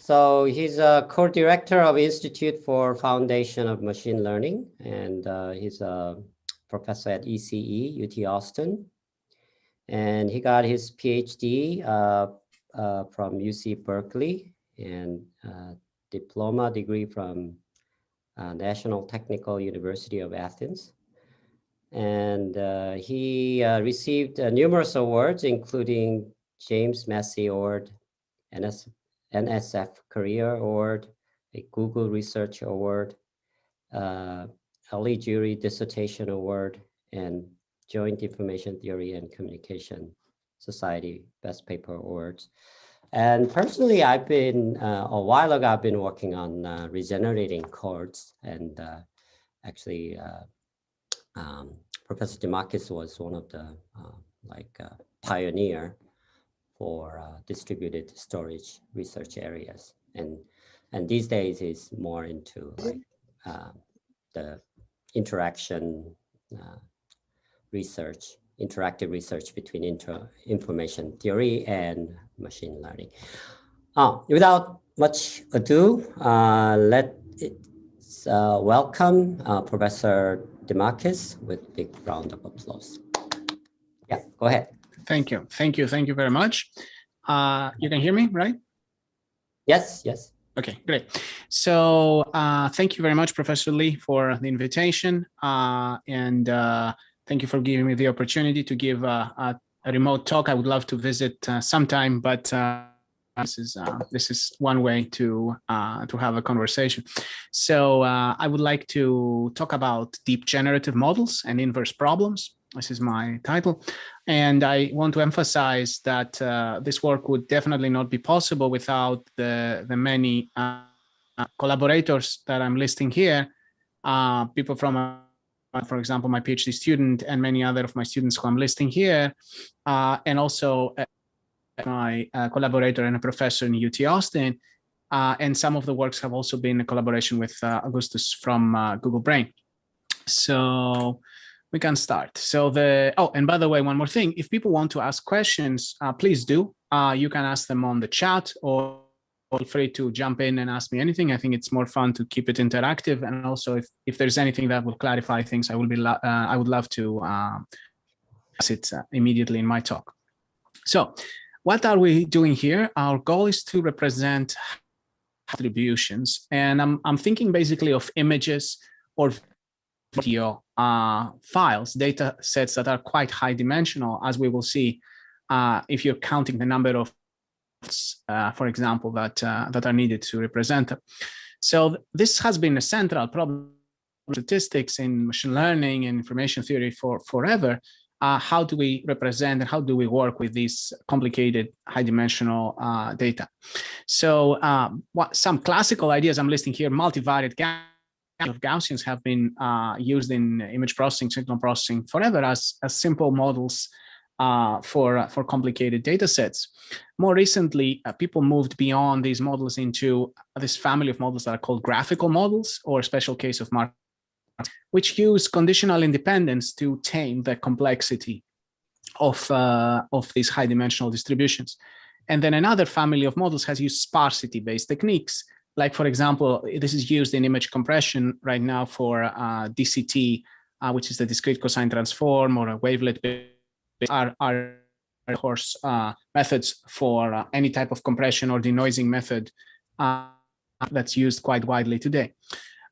So he's a co-director of Institute for Foundation of Machine Learning, and he's a professor at ECE, UT Austin. And he got his PhD from UC Berkeley and diploma degree from National Technical University of Athens. And he received numerous awards, including James Massey Award, NSF Career Award, a Google Research Award, early Jury Dissertation Award, and Joint Information Theory and Communication Society Best Paper Awards. And personally, I've been, a while ago, I've been working on regenerating chords, and actually, Professor Dimakis was one of the pioneer for distributed storage research areas, and these days is more into like the interaction research, interactive research between information theory and machine learning. Without much ado, let's welcome Professor Dimakis with a big round of applause. Yeah, go ahead. Thank you. Thank you. Thank you very much. You can hear me, right? Yes, yes. Okay, great. So thank you very much, Professor Lee, for the invitation. And thank you for giving me the opportunity to give a remote talk. I would love to visit sometime, but this is one way to have a conversation. So I would like to talk about deep generative models and inverse problems. This is my title. And I want to emphasize that this work would definitely not be possible without the many collaborators that I'm listing here, people from, for example, my PhD student and many other of my students who I'm listing here, and also my collaborator and a professor in UT Austin. And some of the works have also been a collaboration with Augustus from Google Brain. So we can start. So and by the way, one more thing, if people want to ask questions, please do. You can ask them on the chat, or feel free to jump in and ask me anything. I think it's more fun to keep it interactive. And also if there's anything that will clarify things, I would love to ask it immediately in my talk. So what are we doing here? Our goal is to represent attributions. And I'm thinking basically of images or video files, data sets that are quite high dimensional, as we will see if you're counting the number of, for example, that are needed to represent them. So this has been a central problem in statistics in machine learning and information theory for forever. How do we represent and how do we work with these complicated high dimensional data? So some classical ideas I'm listing here: multivariate of Gaussians have been used in image processing, signal processing forever as simple models for complicated data sets. More recently, people moved beyond these models into this family of models that are called graphical models, or special case of Markov, which use conditional independence to tame the complexity of these high dimensional distributions. And then another family of models has used sparsity-based techniques. Like, for example, this is used in image compression right now for DCT, which is the discrete cosine transform, or a wavelet are course methods for any type of compression or denoising method that's used quite widely today.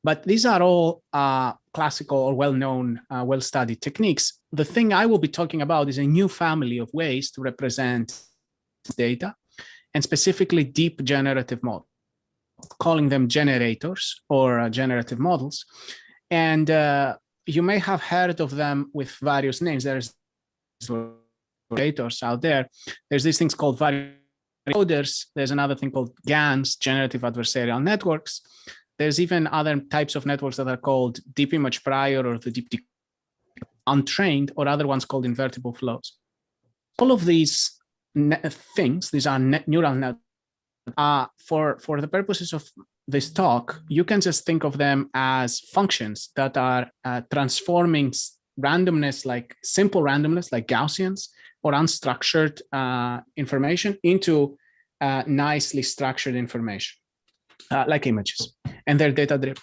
But these are all classical or well-known, well-studied techniques. The thing I will be talking about is a new family of ways to represent data, and specifically deep generative models, calling them generators or generative models. And you may have heard of them with various names. There's generators out there. There's these things called variable encoders. There's another thing called GANs, generative adversarial networks. There's even other types of networks that are called deep image prior, or the deep untrained, or other ones called invertible flows. All of these things, these are neural networks. For the purposes of this talk, you can just think of them as functions that are transforming randomness, like simple randomness, like Gaussians, or unstructured information into nicely structured information. like images, and they're data-driven.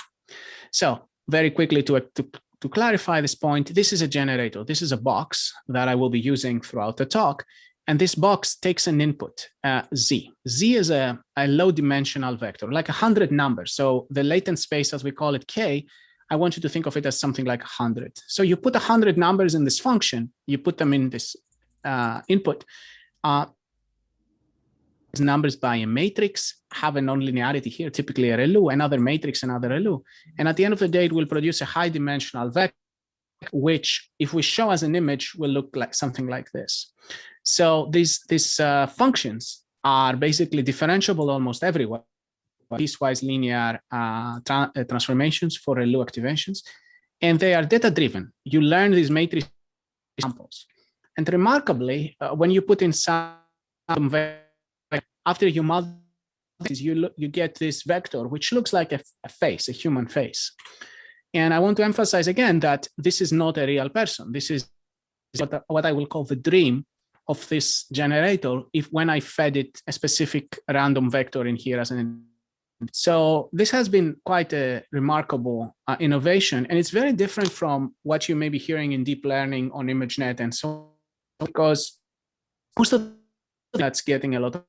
So very quickly to clarify this point, this is a generator. This is a box that I will be using throughout the talk. And this box takes an input, Z. Z is a low-dimensional vector, like 100 numbers. So the latent space, as we call it, K, I want you to think of it as something like 100. So you put 100 numbers in this function, you put them in this input. Numbers by a matrix have a nonlinearity here, typically a ReLU, another matrix, another ReLU. And at the end of the day, it will produce a high dimensional vector, which if we show as an image will look like something like this. So these functions are basically differentiable almost everywhere. Piecewise linear transformations for ReLU activations. And they are data-driven. You learn these matrix examples. And remarkably, when you put in some after you multiply, you get this vector, which looks like a face, a human face. And I want to emphasize again that this is not a real person. This is what I will call the dream of this generator when I fed it a specific random vector in here as an. So this has been quite a remarkable innovation, and it's very different from what you may be hearing in deep learning on ImageNet and so on, because most of that's getting a lot of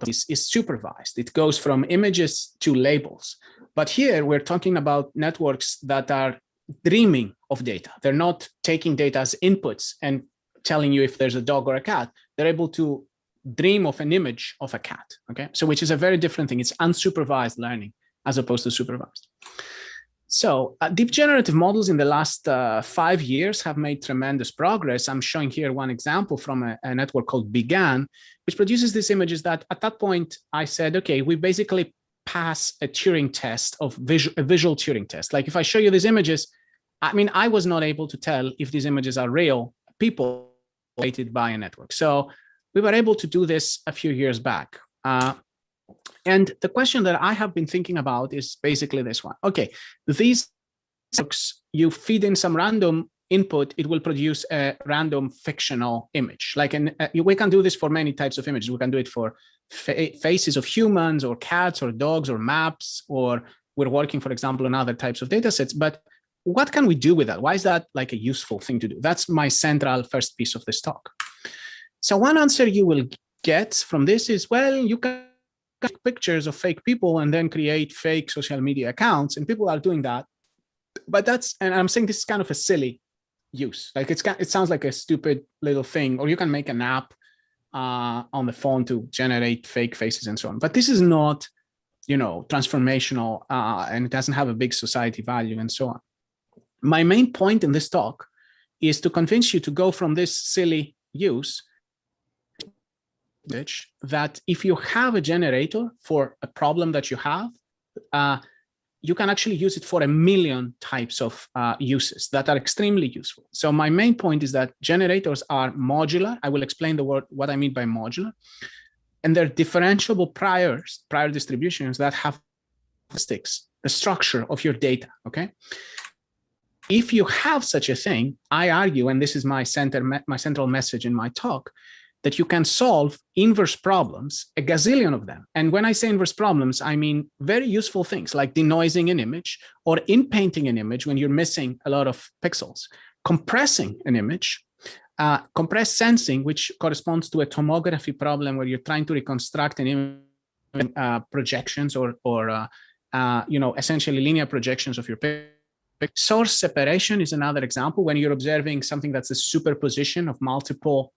is supervised. It goes from images to labels. But here we're talking about networks that are dreaming of data. They're not taking data as inputs and telling you if there's a dog or a cat. They're able to dream of an image of a cat, okay? So which is a very different thing. It's unsupervised learning as opposed to supervised. So deep generative models in the last 5 years have made tremendous progress. I'm showing here one example from a network called GAN, which produces these images that at that point I said, okay, we basically pass a Turing test of a visual Turing test. Like if I show you these images, I mean, I was not able to tell if these images are real people created by a network. So we were able to do this a few years back. And the question that I have been thinking about is basically this one. Okay, these networks, you feed in some random input, it will produce a random fictional image. Like we can do this for many types of images. We can do it for faces of humans or cats or dogs or maps, or we're working, for example, on other types of data sets. But what can we do with that? Why is that like a useful thing to do? That's my central first piece of this talk. So one answer you will get from this is, well, you can take pictures of fake people and then create fake social media accounts, and people are doing that. But that's, and I'm saying this is kind of a silly use. Like it sounds like a stupid little thing, or you can make an app on the phone to generate fake faces and so on. But this is not, you know, transformational, and it doesn't have a big society value and so on. My main point in this talk is to convince you to go from this silly use that if you have a generator for a problem that you have, you can actually use it for a million types of uses that are extremely useful. So my main point is that generators are modular. I will explain the word, what I mean by modular. And they're differentiable prior distributions that have statistics, the structure of your data, okay? If you have such a thing, I argue, and this is my central message in my talk, that you can solve inverse problems, a gazillion of them. And when I say inverse problems, I mean very useful things like denoising an image, or in-painting an image when you're missing a lot of pixels, compressing an image, compress sensing, which corresponds to a tomography problem where you're trying to reconstruct an image, projections or you know, essentially linear projections of your picture. Source separation is another example when you're observing something that's a superposition of multiple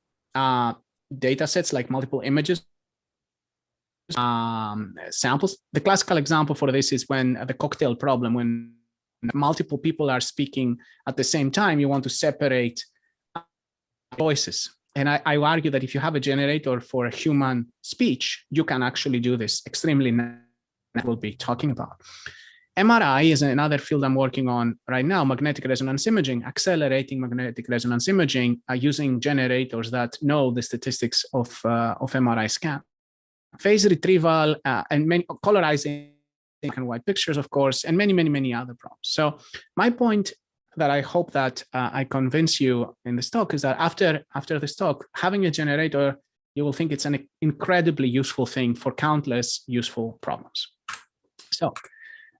data sets, like multiple images, samples. The classical example for this is when the cocktail problem, when multiple people are speaking at the same time, you want to separate voices. And I argue that if you have a generator for a human speech, you can actually do this extremely we'll be talking about. MRI is another field I'm working on right now, magnetic resonance imaging, accelerating magnetic resonance imaging using generators that know the statistics of MRI scan. Phase retrieval and many colorizing black and white pictures, of course, and many, many, many other problems. So my point that I hope that I convince you in this talk is that after this talk, having a generator, you will think it's an incredibly useful thing for countless useful problems. So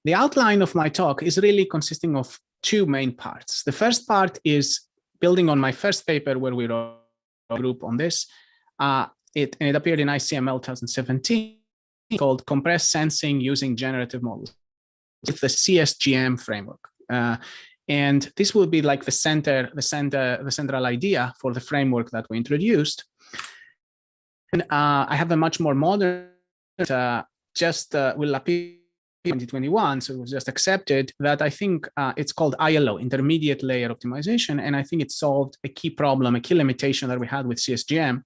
the outline of my talk is really consisting of two main parts. The first part is building on my first paper where we wrote a group on this. It appeared in ICML 2017 called Compressed Sensing Using Generative Models with the CSGM framework. And this will be like the central idea for the framework that we introduced. And I have a much more modern, will appear in 2021, so it was just accepted, that I think it's called ILO, Intermediate Layer Optimization, and I think it solved a key problem, a key limitation that we had with CSGM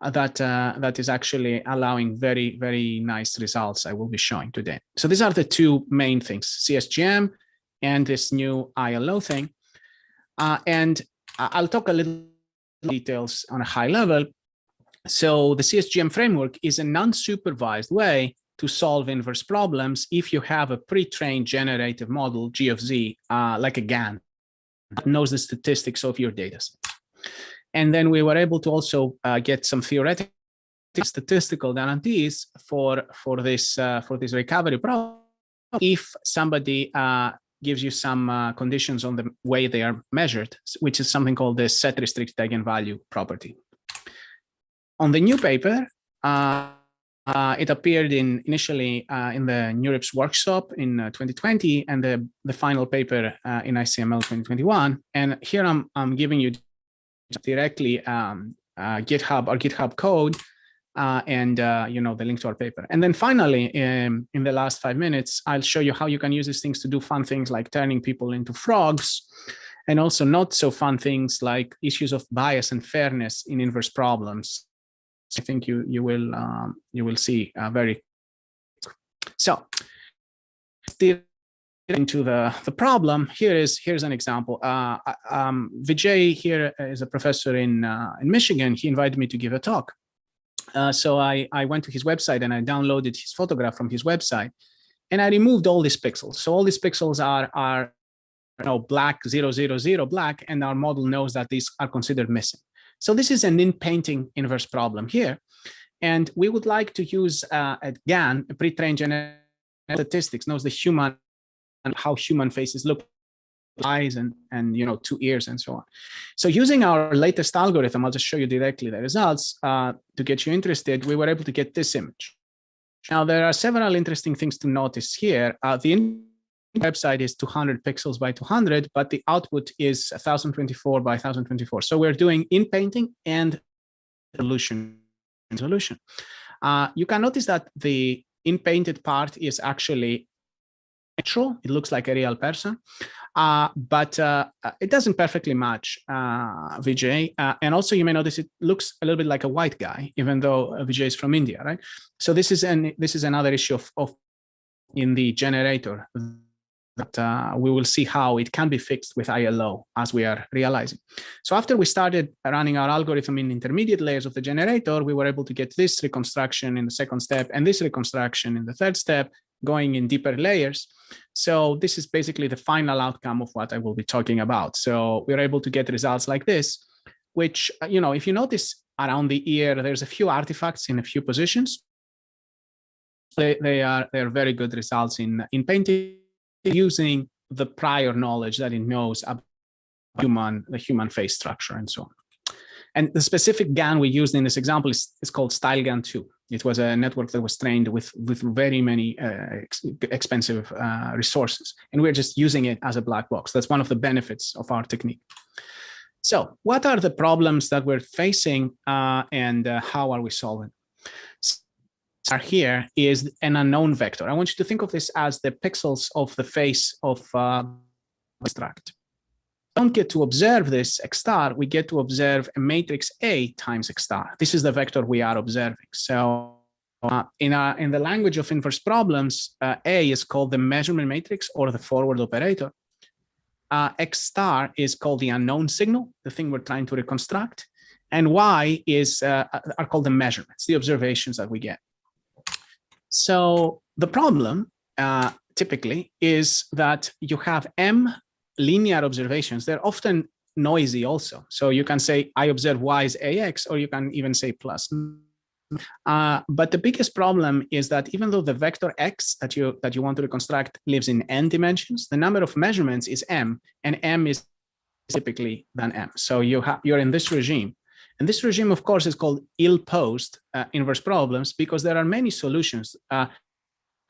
that is actually allowing very, very nice results I will be showing today. So these are the two main things, CSGM and this new ILO thing. And I'll talk a little details on a high level. So the CSGM framework is a non-supervised way to solve inverse problems if you have a pre-trained generative model, G of Z, like a GAN, that knows the statistics of your data set. And then we were able to also get some theoretical statistical guarantees for this recovery problem if somebody gives you some conditions on the way they are measured, which is something called the set restricted eigenvalue property. On the new paper, it appeared initially in the NeurIPS workshop in 2020, and the final paper in ICML 2021. And here I'm giving you directly GitHub code and the link to our paper. And then finally, in the last 5 minutes, I'll show you how you can use these things to do fun things like turning people into frogs, and also not so fun things like issues of bias and fairness in inverse problems. I think you will see very. So into the problem, here's an example. Vijay here is a professor in Michigan. He invited me to give a talk. So I went to his website and I downloaded his photograph from his website, and I removed all these pixels. So all these pixels are black 000 black, and our model knows that these are considered missing. So this is an in-painting inverse problem here. And we would like to use a GAN, a pre-trained generative statistics, knows the human and how human faces look, eyes and 2 ears and so on. So using our latest algorithm, I'll just show you directly the results to get you interested. We were able to get this image. Now, there are several interesting things to notice here. The website is 200 pixels by 200, but the output is 1024 by 1024. So we're doing in painting and resolution. You can notice that the in painted part is actually natural. It looks like a real person, but it doesn't perfectly match Vijay. And also you may notice it looks a little bit like a white guy, even though Vijay is from India, right? So this is another issue of in the generator that we will see how it can be fixed with ILO as we are realizing. So after we started running our algorithm in intermediate layers of the generator, we were able to get this reconstruction in the second step and this reconstruction in the third step, going in deeper layers. So this is basically the final outcome of what I will be talking about. So we're able to get results like this, which, if you notice around the ear, there's a few artifacts in a few positions. They're very good results in painting, using the prior knowledge that it knows about the human face structure and so on. And the specific GAN we used in this example is called StyleGAN2. It was a network that was trained with very many expensive resources. And we're just using it as a black box. That's one of the benefits of our technique. So what are the problems that we're facing and how are we solving? Here is an unknown vector. I want you to think of this as the pixels of the face of abstract. We don't get to observe this X star, we get to observe a matrix A times X star. This is the vector we are observing. So in the language of inverse problems, A is called the measurement matrix or the forward operator. X star is called the unknown signal, the thing we're trying to reconstruct. And Y are called the measurements, the observations that we get. So the problem typically is that you have M linear observations. They're often noisy also. So you can say, I observe Y is AX, or you can even say plus. But the biggest problem is that even though the vector x that you want to reconstruct lives in n dimensions, the number of measurements is m, and m is typically than m. So you're in this regime. And this regime, of course, is called ill-posed inverse problems because there are many solutions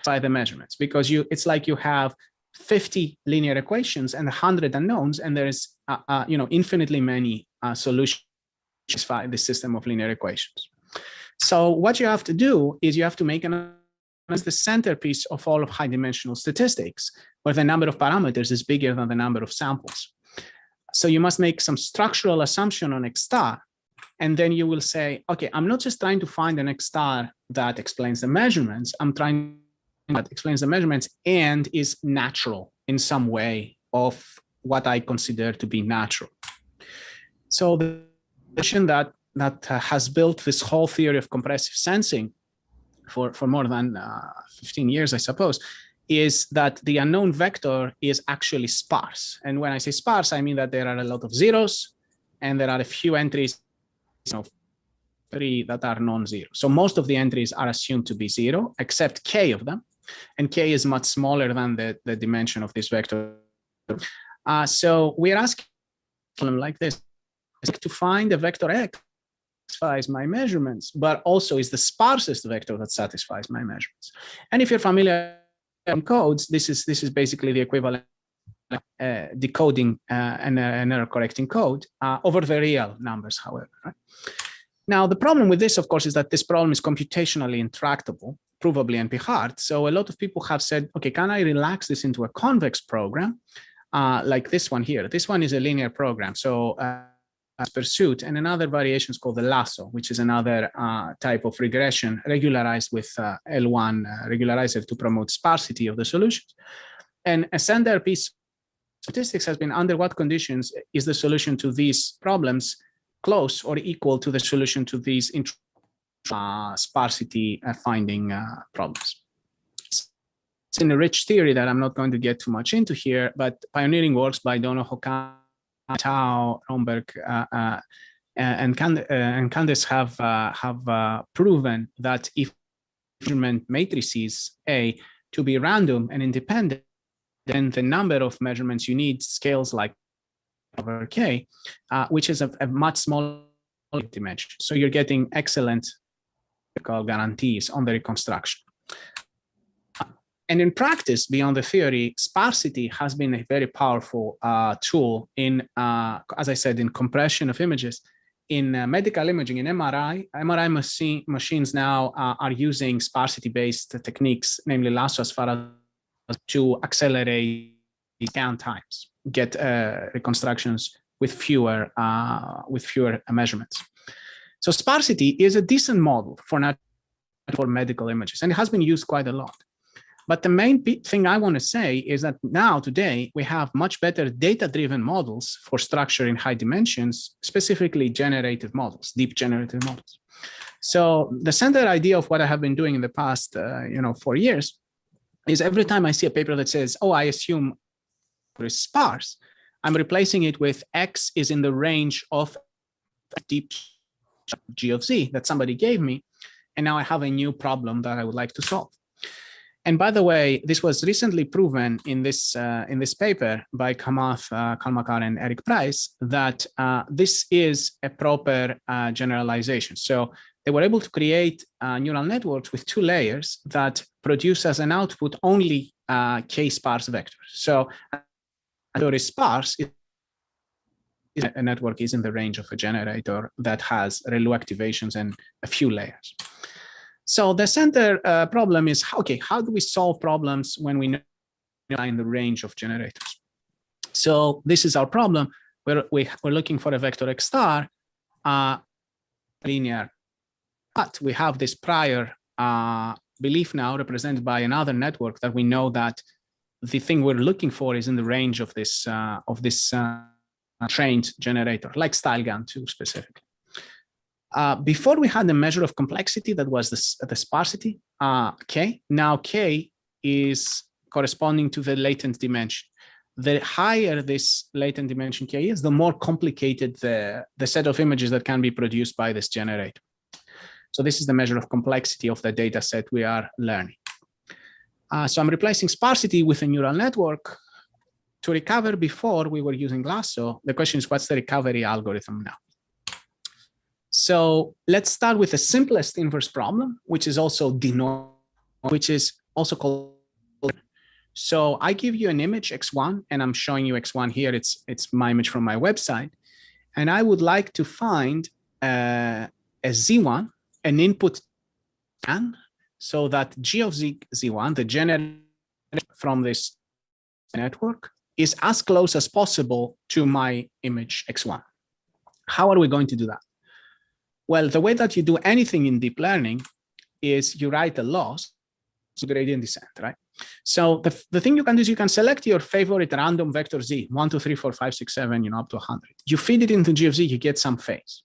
by the measurements, because it's like you have 50 linear equations and 100 unknowns, and there's infinitely many solutions to this system of linear equations. So what you have to do is you have to make the centerpiece of all of high-dimensional statistics, where the number of parameters is bigger than the number of samples. So you must make some structural assumption on X star, and then you will say, okay, I'm not just trying to find an X star that explains the measurements, I'm trying that explains the measurements and is natural in some way of what I consider to be natural. So the position that has built this whole theory of compressive sensing for more than 15 years, I suppose, is that the unknown vector is actually sparse. And when I say sparse, I mean that there are a lot of zeros and there are a few entries, 3 that are non-zero. So most of the entries are assumed to be 0, except k of them. And k is much smaller than the dimension of this vector. So we're asking a problem like this, to find a vector x satisfies my measurements, but also is the sparsest vector that satisfies my measurements. And if you're familiar with codes, this is basically the equivalent decoding and error correcting code over the real numbers, however. Right? Now, the problem with this, of course, is that this problem is computationally intractable, provably NP hard. So a lot of people have said, okay, can I relax this into a convex program like this one here? This one is a linear program. So as pursuit, and another variation is called the lasso, which is another type of regression regularized with L1 regularizer to promote sparsity of the solutions. And a centerpiece statistics has been under what conditions is the solution to these problems close or equal to the solution to these sparsity finding problems. It's in a rich theory that I'm not going to get too much into here, but pioneering works by Donoho, Tao, Romberg, and Candace have proven that if measurement matrices A to be random and independent, then the number of measurements you need scales like over k, which is a much smaller dimension. So you're getting excellent guarantees on the reconstruction. And in practice, beyond the theory, sparsity has been a very powerful tool in, as I said, in compression of images. In medical imaging, in MRI machines now are using sparsity-based techniques, namely lasso as far as to accelerate scan times, get reconstructions with fewer measurements. So sparsity is a decent model for medical images, and it has been used quite a lot. But the main thing I want to say is that now, today, we have much better data-driven models for structure in high dimensions, specifically generative models, deep generative models. So the center idea of what I have been doing in the past 4 years is every time I see a paper that says, oh, I assume it is sparse, I'm replacing it with X is in the range of deep G of Z that somebody gave me, and now I have a new problem that I would like to solve. And by the way, this was recently proven in this paper by Kalmakar and Eric Price that this is a proper generalization. So they were able to create neural networks with 2 layers that produce as an output only k-sparse vectors. So vector is sparse, a network is in the range of a generator that has ReLU activations and a few layers. So the center problem is, okay, how do we solve problems when we know in the range of generators? So this is our problem. We're looking for a vector X star linear, but we have this prior belief now represented by another network that we know that the thing we're looking for is in the range of this trained generator, like style GAN2 specifically. Before we had the measure of complexity that was the sparsity, k. Now k is corresponding to the latent dimension. The higher this latent dimension k is, the more complicated the set of images that can be produced by this generator. So this is the measure of complexity of the data set we are learning. So I'm replacing sparsity with a neural network. To recover, before we were using lasso, the question is, what's the recovery algorithm now? So let's start with the simplest inverse problem, which is also denoising, which is also called. So I give you an image x1, and I'm showing you x1 here. It's my image from my website, and I would like to find a z1, an input GAN, so that g of z1, the generated from this network, is as close as possible to my image x1. How are we going to do that? Well, the way that you do anything in deep learning is you write a loss to gradient descent, right? So the thing you can do is you can select your favorite random vector z, 1, 2, 3, 4, 5, 6, 7, up to 100. You feed it into g of z, you get some phase.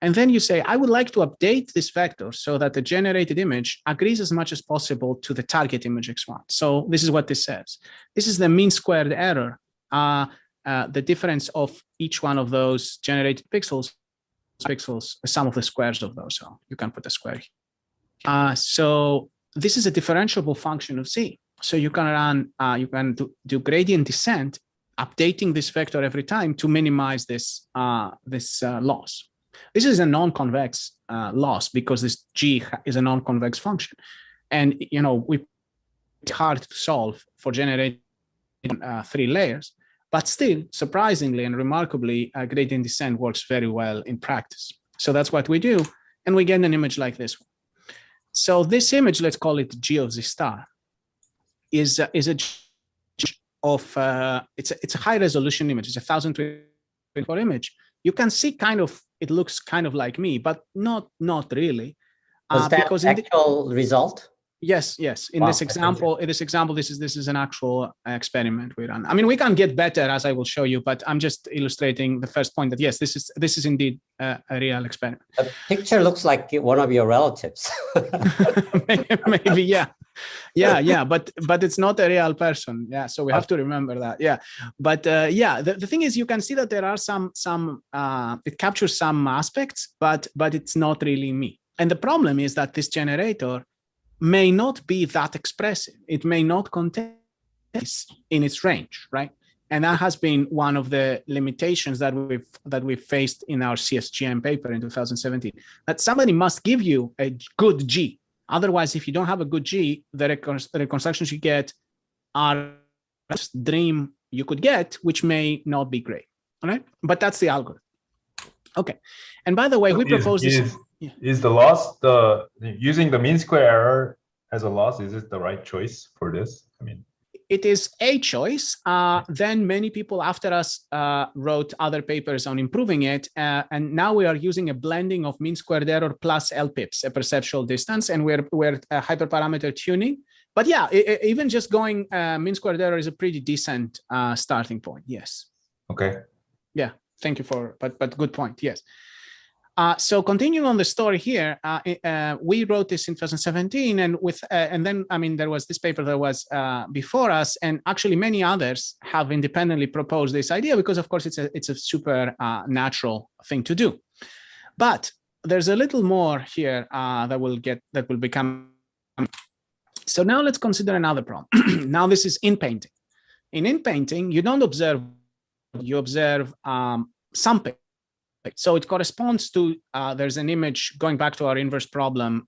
And then you say, I would like to update this vector so that the generated image agrees as much as possible to the target image x1. So this is what this says. This is the mean squared error, the difference of each one of those generated pixels, the sum of the squares of those. So you can put a square here. So this is a differentiable function of z. So you can run, you can do gradient descent, updating this vector every time to minimize this, loss. This is a non-convex loss because this g is a non-convex function, and it's hard to solve for generating 3 layers. But still, surprisingly and remarkably, gradient descent works very well in practice. So that's what we do, and we get an image like this one. So this image, let's call it G of Z star, is a of it's a high resolution image. It's a 1024 image. You can see it looks kind of like me, but not really. Was that because actual result? Yes. In this example, this is an actual experiment we run. I mean, we can get better, as I will show you, but I'm just illustrating the first point that yes, this is indeed a real experiment. The picture looks like one of your relatives. Maybe, yeah, but it's not a real person. Yeah, so we have to remember that. Yeah, but the thing is, you can see that there are some it captures some aspects, but it's not really me. And the problem is that this generator may not be that expressive. It may not contain this in its range, right? And that has been one of the limitations that we've faced in our CSGM paper in 2017. That somebody must give you a good G. Otherwise, if you don't have a good G, the reconstructions you get are the dream you could get, which may not be great. All right, but that's the algorithm. Okay, and by the way, we propose this. Is the loss using the mean square error as a loss? Is it the right choice for this? I mean, it is a choice. Then many people after us wrote other papers on improving it, and now we are using a blending of mean squared error plus LPIPs, a perceptual distance, and we're hyperparameter tuning. But yeah, even just going mean squared error is a pretty decent starting point. Yes. Okay. Yeah. Thank you but good point. Yes. So continuing on the story here, we wrote this in 2017, and then I mean there was this paper that was before us, and actually many others have independently proposed this idea because of course it's a super natural thing to do. But there's a little more here that will become. So now let's consider another problem. Now this is in painting. In painting, you don't observe, you observe something. So it corresponds to, there's an image going back to our inverse problem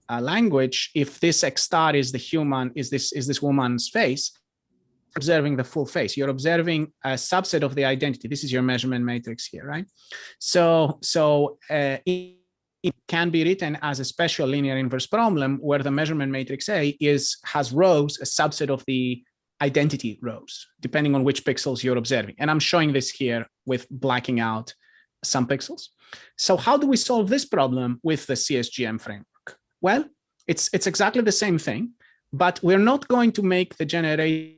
language. If this X star is the human, is this woman's face, observing the full face, you're observing a subset of the identity. This is your measurement matrix here, right? So it can be written as a special linear inverse problem where the measurement matrix A has rows, a subset of the identity rows, depending on which pixels you're observing. And I'm showing this here with blacking out some pixels. So how do we solve this problem with the CSGM framework? Well, it's exactly the same thing, but we're not going to make the generator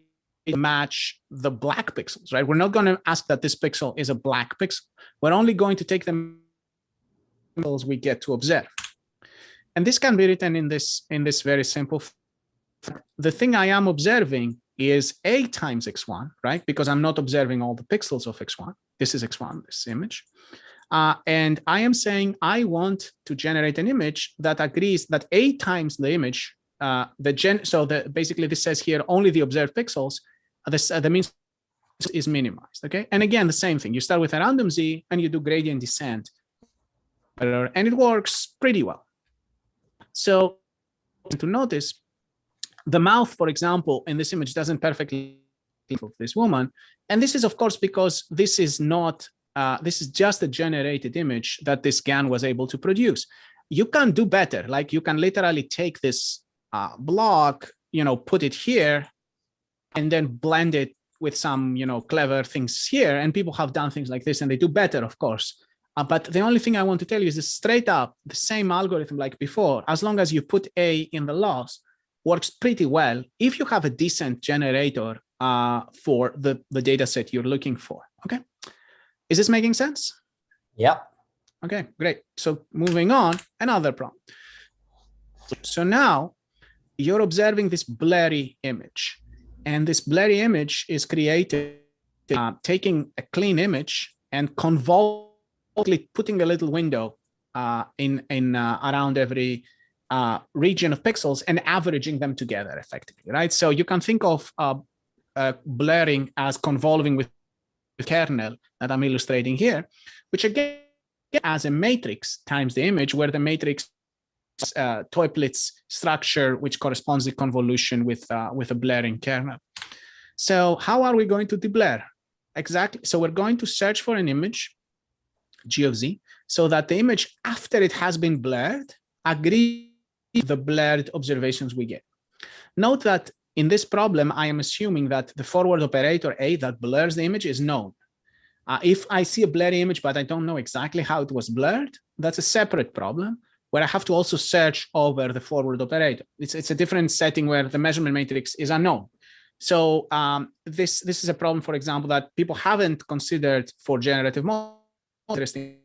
match the black pixels, right? We're not going to ask that this pixel is a black pixel. We're only going to take the pixels we get to observe. And this can be written in this very simple form. The thing I am observing is A times x1, right? Because I'm not observing all the pixels of x1. This is x1, this image. And I am saying I want to generate an image that agrees that A times the image, basically this says here only the observed pixels, the mean is minimized, okay? And again, the same thing. You start with a random Z and you do gradient descent, and it works pretty well. So to notice, the mouth, for example, in this image doesn't perfectly of this woman. And this is, of course, because this is not, this is just a generated image that this GAN was able to produce. You can do better. Like you can literally take this block, put it here, and then blend it with some, clever things here. And people have done things like this and they do better, of course. But the only thing I want to tell you is straight up, the same algorithm like before, as long as you put A in the loss, works pretty well if you have a decent generator for the data set you're looking for, okay? Is this making sense? Yeah. Okay, great. So moving on, another problem. So now you're observing this blurry image, and this blurry image is created taking a clean image and putting a little window around every region of pixels and averaging them together effectively, right? So you can think of blurring as convolving with the kernel that I'm illustrating here, which again as a matrix times the image, where the matrix Toeplitz structure, which corresponds to convolution with a blurring kernel. So how are we going to deblur? Exactly. So we're going to search for an image, G of Z, so that the image after it has been blurred agrees with the blurred observations we get. Note that in this problem, I am assuming that the forward operator A that blurs the image is known. If I see a blurry image, but I don't know exactly how it was blurred, that's a separate problem where I have to also search over the forward operator. It's a different setting where the measurement matrix is unknown. So this is a problem, for example, that people haven't considered for generative models. Interesting.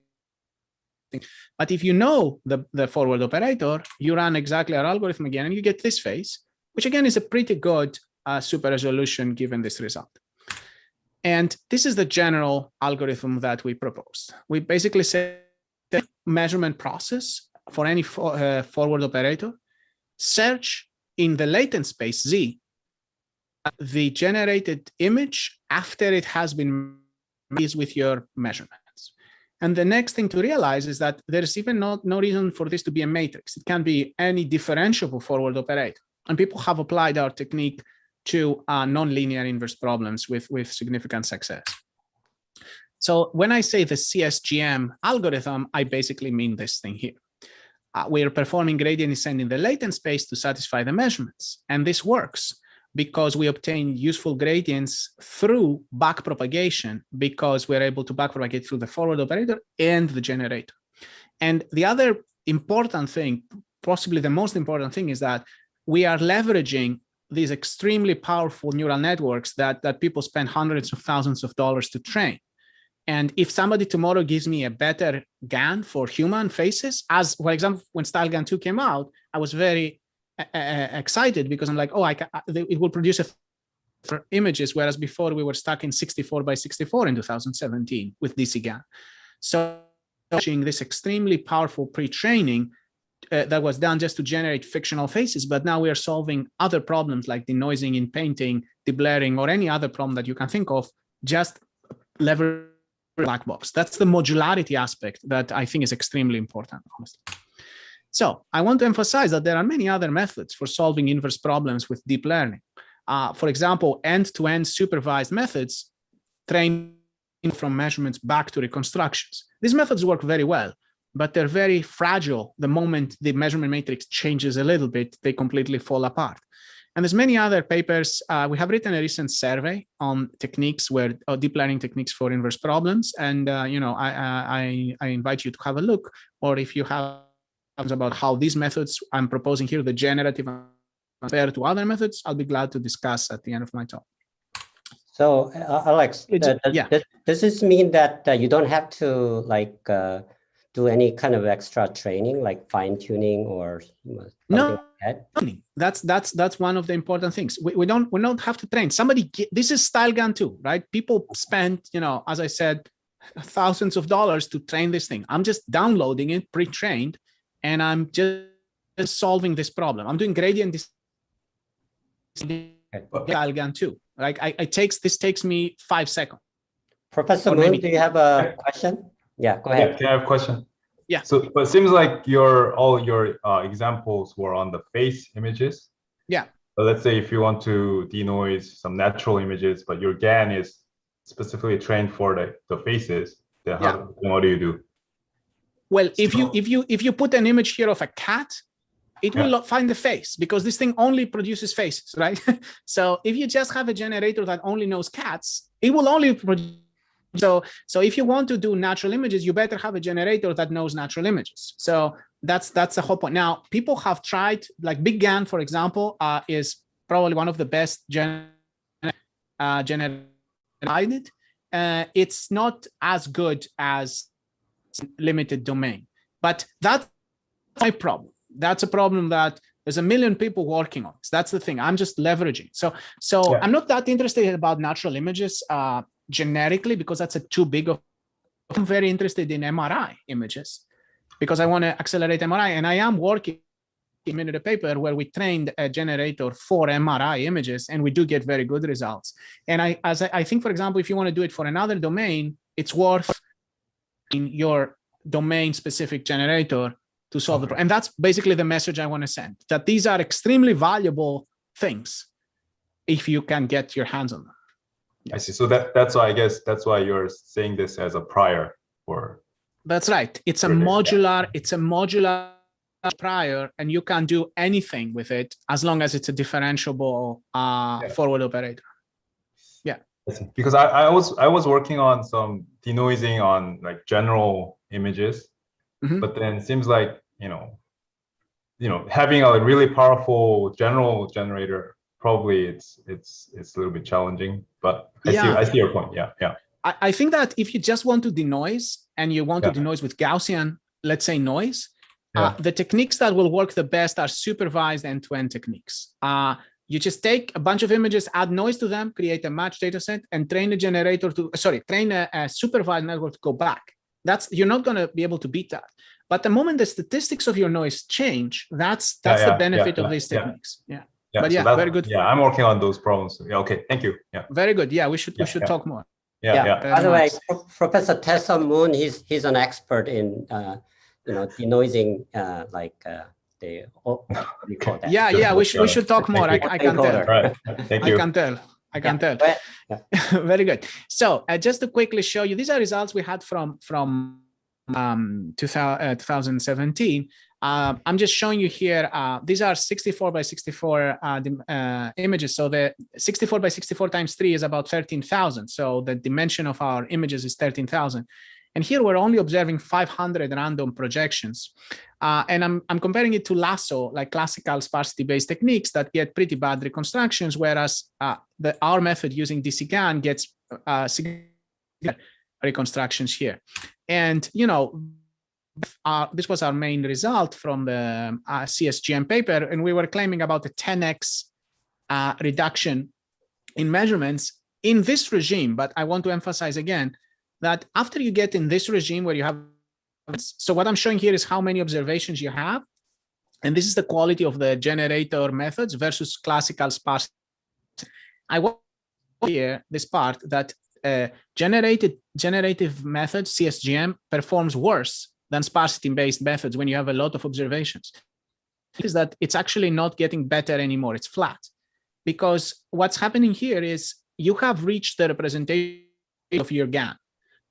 But if you know the forward operator, you run exactly our algorithm again, and you get this phase, which again is a pretty good super resolution given this result. And this is the general algorithm that we proposed. We basically say the measurement process for any forward operator, search in the latent space Z, the generated image after it has been made with your measurements. And the next thing to realize is that there's even no reason for this to be a matrix. It can be any differentiable forward operator. And people have applied our technique to nonlinear inverse problems with significant success. So when I say the CSGM algorithm, I basically mean this thing here. We're performing gradient descent in the latent space to satisfy the measurements. And this works because we obtain useful gradients through backpropagation, because we're able to backpropagate through the forward operator and the generator. And the other important thing, possibly the most important thing, is that we are leveraging these extremely powerful neural networks that people spend hundreds of thousands of dollars to train. And if somebody tomorrow gives me a better GAN for human faces, as for example, when StyleGAN 2 came out, I was very excited because I'm like, oh, it will produce for images, whereas before we were stuck in 64 by 64 in 2017 with DCGAN. So this extremely powerful pre-training that was done just to generate fictional faces, but now we are solving other problems like denoising in painting, deblurring, or any other problem that you can think of, just leverage black box. That's the modularity aspect that I think is extremely important, honestly. So I want to emphasize that there are many other methods for solving inverse problems with deep learning. For example, end-to-end supervised methods train from measurements back to reconstructions. These methods work very well, but they're very fragile. The moment the measurement matrix changes a little bit, they completely fall apart. And there's many other papers. We have written a recent survey on techniques deep learning techniques for inverse problems. And I invite you to have a look, or if you have about how these methods I'm proposing here, the generative compared to other methods, I'll be glad to discuss at the end of my talk. So Alex, does this mean that you don't have to do any kind of extra training, like fine tuning or something like that? That's one of the important things. We don't have to train. This is StyleGAN 2, right? People spent, as I said, thousands of dollars to train this thing. I'm just downloading it pre-trained, and I'm just solving this problem. I'm doing gradient GAN too. Like this takes me 5 seconds. Professor Moon, do you have a question? Yeah, go ahead. Can I have a question? Yeah. So, but it seems like all your examples were on the face images. Yeah. But let's say if you want to denoise some natural images, but your GAN is specifically trained for the faces, then what do you do? Well, if you put an image here of a cat, it will find the face, because this thing only produces faces, right? So if you just have a generator that only knows cats, it will only produce. So if you want to do natural images, you better have a generator that knows natural images. So that's the whole point. Now, people have tried, like Big GAN, for example, is probably one of the best generated. It's not as good as limited domain, but that's my problem. That's a problem that there's a million people working on. So that's the thing. I'm just leveraging. So I'm not that interested about natural images generically, because that's too big of. I'm very interested in MRI images because I want to accelerate MRI, and I am working in a paper where we trained a generator for MRI images, and we do get very good results. And I think, for example, if you want to do it for another domain, it's worth in your domain-specific generator to solve the problem. And that's basically the message I want to send, that these are extremely valuable things if you can get your hands on them. Yes. I see. So that's why, I guess that's why you're saying this as a prior for. That's right. It's a modular prior, and you can do anything with it as long as it's a differentiable forward operator. Yeah. Because I was working on some denoising on like general images, but then it seems like having a really powerful general generator, probably it's a little bit challenging. But I see your point. Yeah. I think that if you just want to denoise, and you want to denoise with Gaussian, let's say, noise, the techniques that will work the best are supervised end-to-end techniques. You just take a bunch of images, add noise to them, create a match data set, and train a generator train a supervised network to go back. You're not going to be able to beat that. But the moment the statistics of your noise change, that's the benefit of these techniques. Yeah. But so very good. Yeah, I'm working on those problems. Yeah. Okay. Thank you. Yeah. Very good. Yeah, we should talk more. Yeah. By the way, Professor Tessa Moon, he's an expert in denoising Yeah, we should talk more. I can tell. Right. Thank you. I can tell. Very good. So just to quickly show you, these are results we had from 2017. I'm just showing you here. These are 64 by 64 images. So the 64 by 64 times 3 is about 13,000. So the dimension of our images is 13,000. And here we're only observing 500 random projections. And I'm comparing it to lasso, like classical sparsity-based techniques that get pretty bad reconstructions, whereas our method using DC GAN gets significant reconstructions here. And, this was our main result from the CSGM paper, and we were claiming about a 10x reduction in measurements in this regime. But I want to emphasize again that after you get in this regime where you have, so what I'm showing here is how many observations you have, and this is the quality of the generator methods versus classical sparsity. I want here this part that generative method, CSGM, performs worse than sparsity-based methods when you have a lot of observations. Is that it's actually not getting better anymore, it's flat. Because what's happening here is you have reached the representation of your GAN.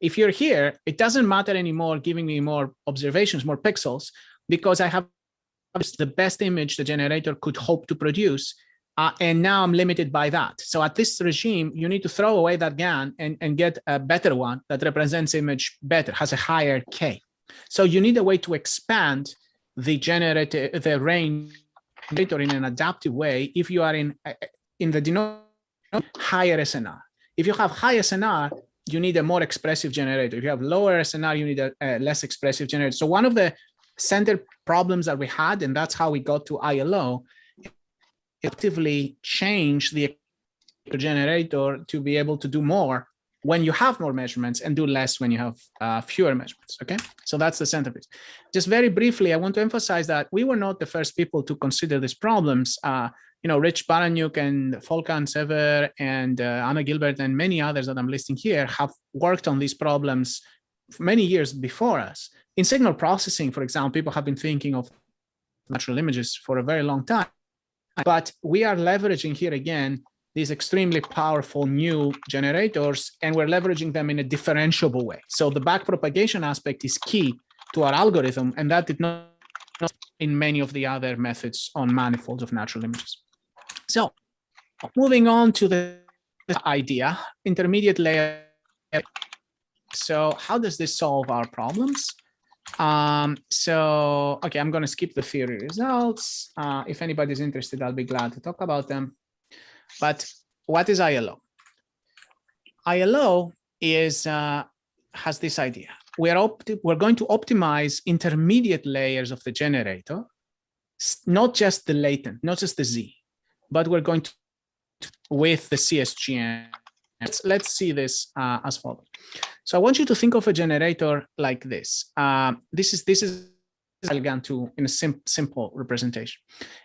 If you're here, it doesn't matter anymore giving me more observations, more pixels, because I have the best image the generator could hope to produce, and now I'm limited by that. So at this regime, you need to throw away that GAN and get a better one that represents image better, has a higher K. So you need a way to expand the range in an adaptive way if you are in the denominator higher SNR. If you have high SNR, you need a more expressive generator. If you have lower SNR, you need a less expressive generator. So one of the center problems that we had, and that's how we got to ILO, actively change the generator to be able to do more when you have more measurements and do less when you have fewer measurements, okay? So that's the centerpiece. Just very briefly, I want to emphasize that we were not the first people to consider these problems. Rich Baranyuk and Volkan Sever and Anna Gilbert and many others that I'm listing here have worked on these problems many years before us. In signal processing, for example, people have been thinking of natural images for a very long time, but we are leveraging here again these extremely powerful new generators, and we're leveraging them in a differentiable way. So the backpropagation aspect is key to our algorithm, and that did not in many of the other methods on manifolds of natural images. So moving on to the idea, intermediate layer. So how does this solve our problems? Okay, I'm going to skip the theory results. If anybody's interested, I'll be glad to talk about them. But what is ILO? ILO is has this idea. We're going to optimize intermediate layers of the generator, not just the latent, not just the Z, but we're going to with the CSGN. Let's see this as follows. So I want you to think of a generator like this. This is GAN2 in a simple representation.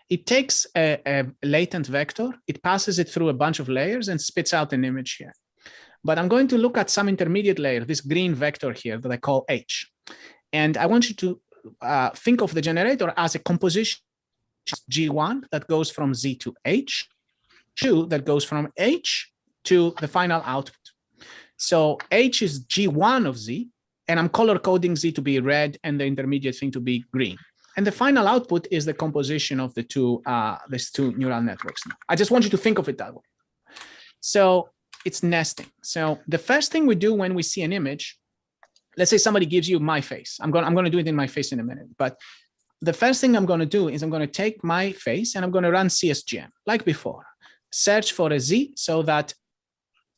It takes a latent vector, it passes it through a bunch of layers and spits out an image here. But I'm going to look at some intermediate layer, this green vector here that I call H. And I want you to think of the generator as a composition G1 that goes from Z to H, 2 that goes from H to the final output. So H is G1 of Z, and I'm color coding Z to be red and the intermediate thing to be green. And the final output is the composition of the these two neural networks. I just want you to think of it that way. So it's nesting. So the first thing we do when we see an image, let's say somebody gives you my face. I'm going to do it in my face in a minute. But the first thing I'm going to do is I'm going to take my face and I'm going to run CSGM like before. Search for a Z so that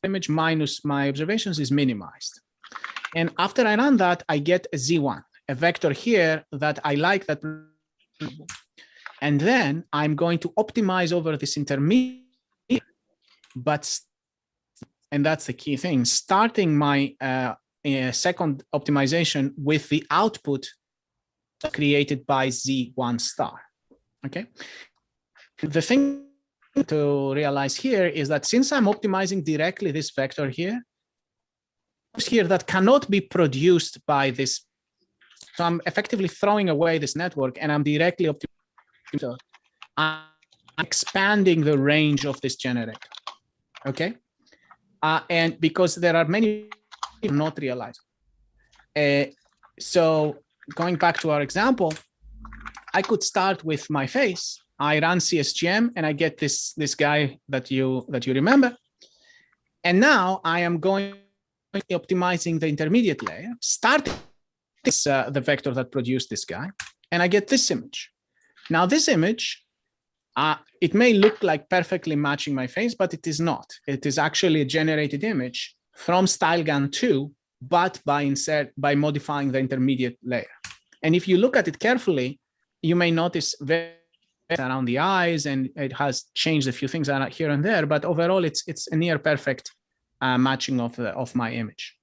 image minus my observations is minimized. And after I run that, I get a Z1, a vector here that I like that. And then I'm going to optimize over this intermediate, and that's the key thing, starting my second optimization with the output created by Z1 star, okay? The thing to realize here is that since I'm optimizing directly this vector here that cannot be produced by this, so I'm effectively throwing away this network and I'm directly optimizing, so I'm expanding the range of this generator, okay? And because there are many people not realized. So going back to our example, I could start with my face. I run CSGM and I get this guy that you remember. And now I am going optimizing the intermediate layer, starting this, the vector that produced this guy, and I get this image. Now this image, it may look like perfectly matching my face, but it is not. It is actually a generated image from StyleGAN2, but by modifying the intermediate layer. And if you look at it carefully, you may notice around the eyes, and it has changed a few things here and there, but overall it's a near perfect matching of my image.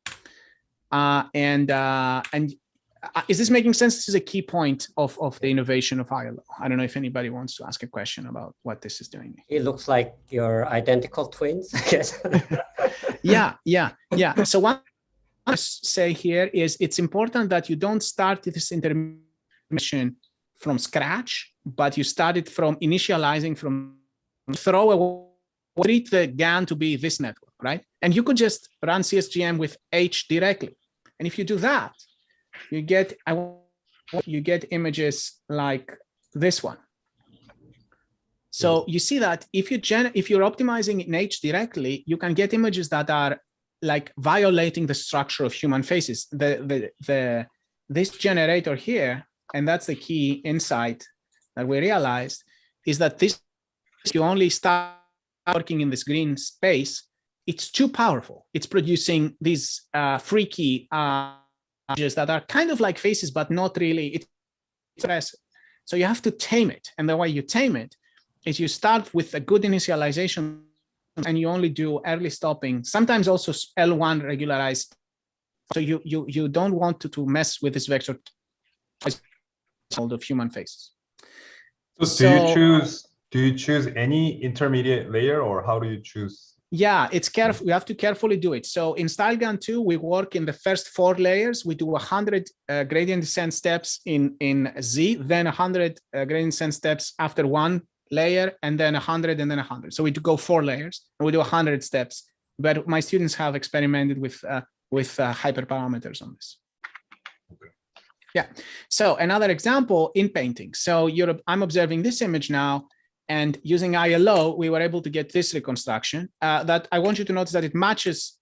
Is this making sense? This is a key point of the innovation of ILO. I don't know if anybody wants to ask a question about what this is doing. It looks like you're identical twins, I guess. Yeah. So what I say here is it's important that you don't start this intermission from scratch, but you start it from initializing from treat the GAN to be this network, right? And you could just run CSGM with H directly. And if you do that, you get images like this one. So you see that if you're optimizing in H directly, you can get images that are like violating the structure of human faces. This generator here, and that's the key insight that we realized, is that you only start working in this green space, it's too powerful. It's producing these freaky images that are kind of like faces, but not really. It's aggressive. So you have to tame it. And the way you tame it is you start with a good initialization and you only do early stopping, sometimes also L1 regularized. So you don't want to mess with this vector of human faces. So do you choose any intermediate layer, or how do you choose? Yeah, it's careful. We have to carefully do it. So in StyleGAN 2, we work in the first 4 layers. We do 100 gradient descent steps in Z, then 100 gradient descent steps after 1 layer, and then 100 and then 100. So we do go 4 layers and we do 100 steps. But my students have experimented with hyperparameters on this. Okay. Yeah. So another example in painting. So I'm observing this image now, and using ILO, we were able to get this reconstruction that I want you to notice that it matches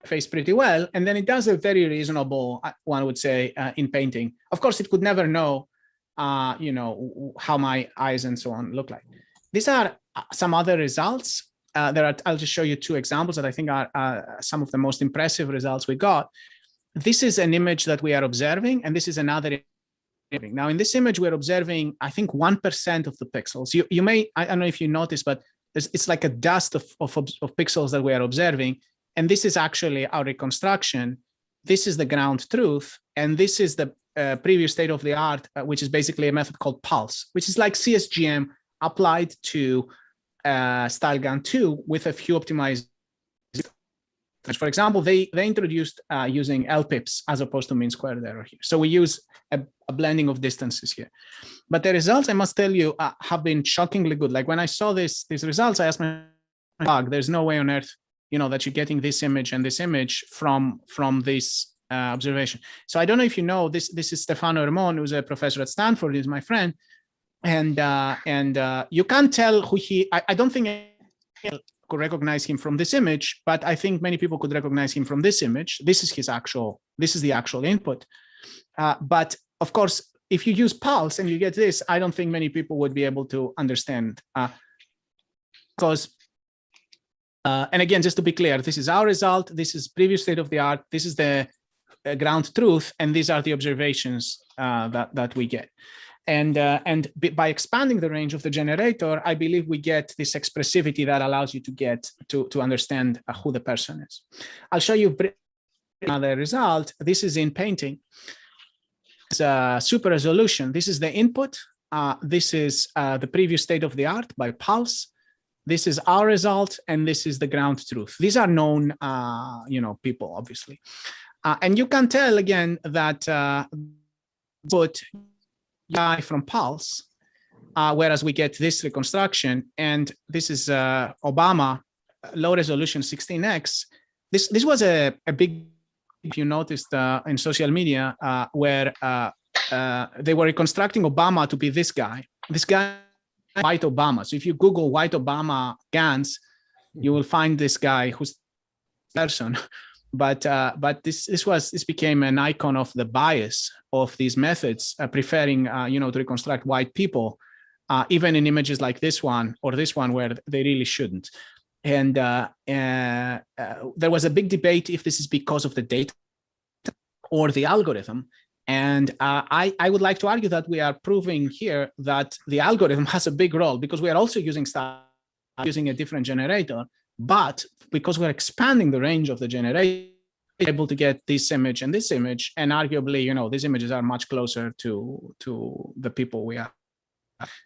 face pretty well. And then it does a very reasonable, one would say, in painting. Of course, it could never know, how my eyes and so on look like. These are some other results. I'll just show you 2 examples that I think are some of the most impressive results we got. This is an image that we are observing, and this is another. Now, in this image, we're observing, I think, 1% of the pixels. You may, I don't know if you noticed, but it's like a dust of pixels that we are observing. And this is actually our reconstruction. This is the ground truth. And this is the previous state of the art, which is basically a method called pulse, which is like CSGM applied to StyleGAN 2 with a few optimized. For example, they introduced using LPIPs as opposed to mean squared error here. So we use a blending of distances here. But the results, I must tell you, have been shockingly good. Like when I saw these results, I asked my dog, there's no way on earth, that you're getting this image and this image from this observation. So I don't know if you know, this is Stefano Ermon, who's a professor at Stanford, he's my friend. And you can't tell who I don't think could recognize him from this image, but I think many people could recognize him from this image. This is the actual input. But of course, if you use pulse and you get this, I don't think many people would be able to understand. Because, and again, just to be clear, this is our result. This is previous state of the art. This is the ground truth. And these are the observations that we get. And by expanding the range of the generator, I believe we get this expressivity that allows you to get to understand who the person is. I'll show you another result. This is in painting. It's super resolution. This is the input. This is the previous state of the art by pulse. This is our result, and this is the ground truth. These are known, people, obviously. And you can tell again that put guy from pulse, whereas we get this reconstruction, and this is Obama, low resolution 16x. This was a big, if you noticed in social media, where they were reconstructing Obama to be this guy, white Obama. So if you Google white Obama GANs, you will find this guy who's person. But this became an icon of the bias of these methods, preferring to reconstruct white people, even in images like this one or this one where they really shouldn't. And there was a big debate if this is because of the data or the algorithm. And I would like to argue that we are proving here that the algorithm has a big role, because we are also using a different generator. But because we're expanding the range of the generator, we're able to get this image and this image, and arguably, these images are much closer to the people we are.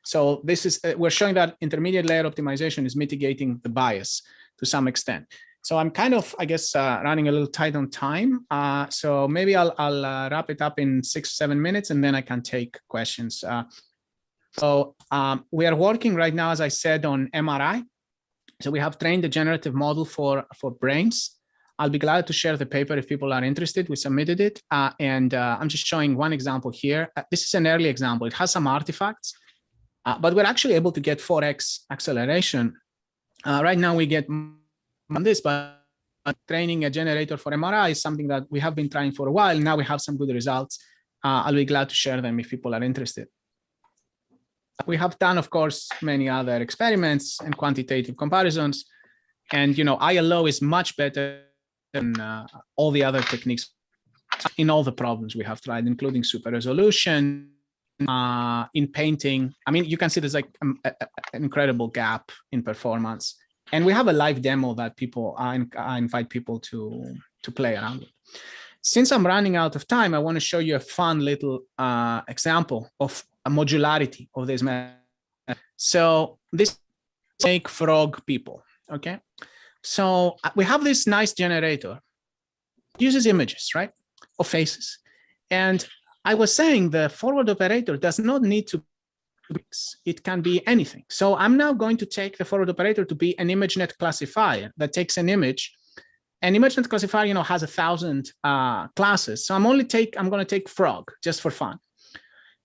So this is we're showing that intermediate layer optimization is mitigating the bias to some extent. So I'm kind of, I guess, running a little tight on time. So maybe I'll wrap it up in 6-7 minutes, and then I can take questions. So we are working right now, as I said, on MRI. So we have trained the generative model for brains. I'll be glad to share the paper if people are interested. We submitted it. And I'm just showing one example here. This is an early example. It has some artifacts, but we're actually able to get 4x acceleration. Right now we get on this, but training a generator for MRI is something that we have been trying for a while. Now we have some good results. I'll be glad to share them if people are interested. We have done, of course, many other experiments and quantitative comparisons. And, ILO is much better than all the other techniques in all the problems we have tried, including super resolution, in painting. I mean, you can see there's like an incredible gap in performance. And we have a live demo that I invite people to play around with. Since I'm running out of time, I want to show you a fun little example of a modularity of this method. So this make frog people, okay? So we have this nice generator, uses images, right, of faces. And I was saying the forward operator does not need to be, it can be anything. So I'm now going to take the forward operator to be an ImageNet classifier that takes an image. An ImageNet classifier, you know, has 1,000 classes. So I'm going to take frog just for fun.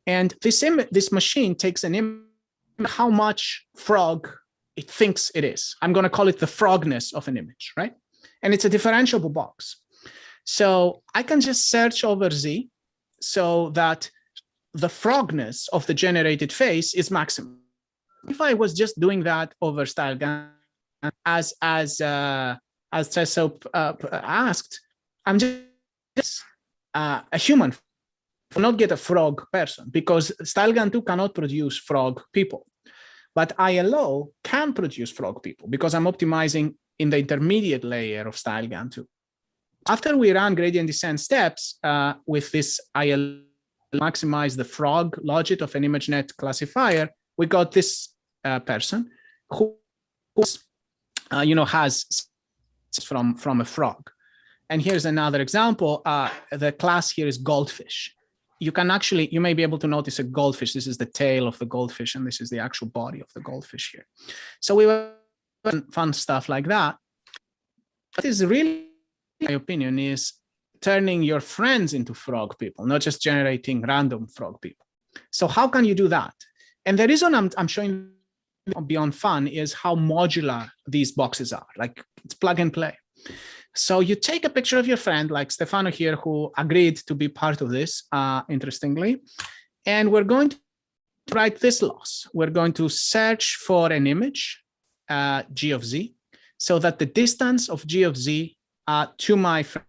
And this machine takes an image, how much frog it thinks it is. I'm going to call it the frogness of an image, right? And it's a differentiable box. So I can just search over Z so that the frogness of the generated face is maximum. If I was just doing that over style GAN, as Tresop asked, I'm just a human. Will not get a frog person because StyleGAN2 cannot produce frog people. But ILO can produce frog people because I'm optimizing in the intermediate layer of StyleGAN2. After we run gradient descent steps with this ILO maximize the frog logit of an ImageNet classifier, we got this person who you know, has from a frog. And here's another example. The class here is goldfish. You can actually, you may be able to notice a goldfish. This is the tail of the goldfish, and this is the actual body of the goldfish here. So we were fun stuff like that. What is really, in my opinion, is turning your friends into frog people, not just generating random frog people. So how can you do that? And the reason I'm showing beyond fun is how modular these boxes are. Like, it's plug and play. So you take a picture of your friend, like Stefano here, who agreed to be part of this, interestingly, and we're going to write this loss. We're going to search for an image, G of Z, so that the distance of G of Z to my friend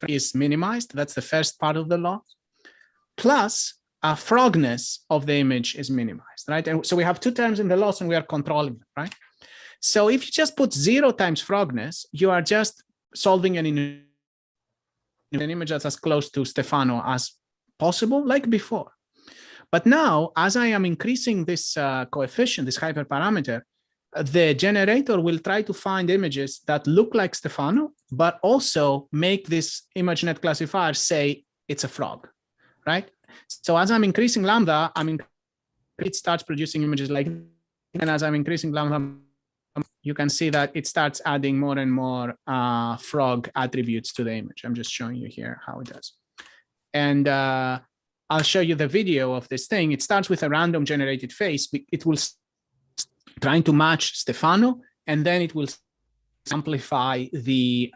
is minimized. That's the first part of the loss. Plus, frogness of the image is minimized, right? And so we have two terms in the loss, and we are controlling it, right? So if you just put 0 times frogness, you are just solving an image that's as close to Stefano as possible, like before. But now, as I am increasing this coefficient, this hyperparameter, the generator will try to find images that look like Stefano, but also make this ImageNet classifier say it's a frog, right? So as I'm increasing lambda, it starts producing images like, and as I'm increasing lambda, you can see that it starts adding more and more frog attributes to the image. I'm just showing you here how it does. And I'll show you the video of this thing. It starts with a random generated face. It will trying to match Stefano, and then it will amplify the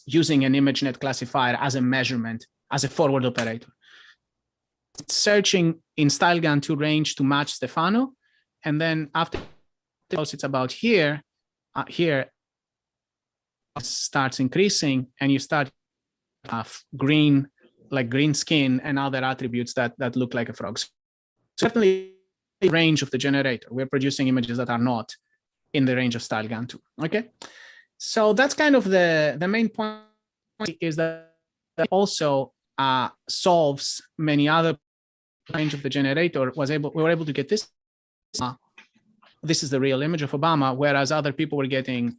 using an ImageNet classifier as a measurement, as a forward operator. It's searching in StyleGAN2 range to match Stefano, and then after it's about here, here starts increasing, and you start green, like green skin and other attributes that look like a frog. Certainly, the range of the generator. We're producing images that are not in the range of StyleGAN2. Okay, so that's kind of the main point, is that it also solves many other range of the generator. We were able to get this. This is the real image of Obama, whereas other people were getting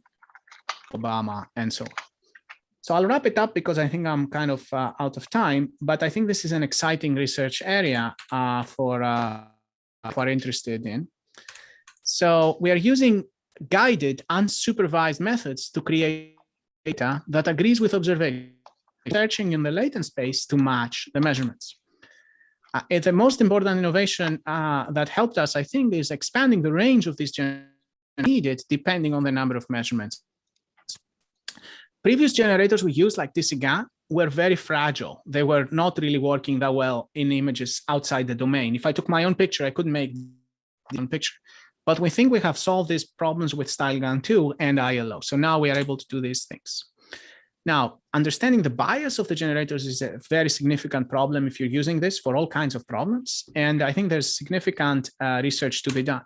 Obama and so on. So I'll wrap it up because I think I'm kind of out of time, but I think this is an exciting research area for interested in. So we are using guided, unsupervised methods to create data that agrees with observation, searching in the latent space to match the measurements. The most important innovation that helped us, I think, is expanding the range of these needed depending on the number of measurements. Previous generators we used, like DCGAN, were very fragile. They were not really working that well in images outside the domain. If I took my own picture, I couldn't make the own picture. But we think we have solved these problems with StyleGAN2 and ILO. So now we are able to do these things. Now, understanding the bias of the generators is a very significant problem if you're using this for all kinds of problems. And I think there's significant research to be done.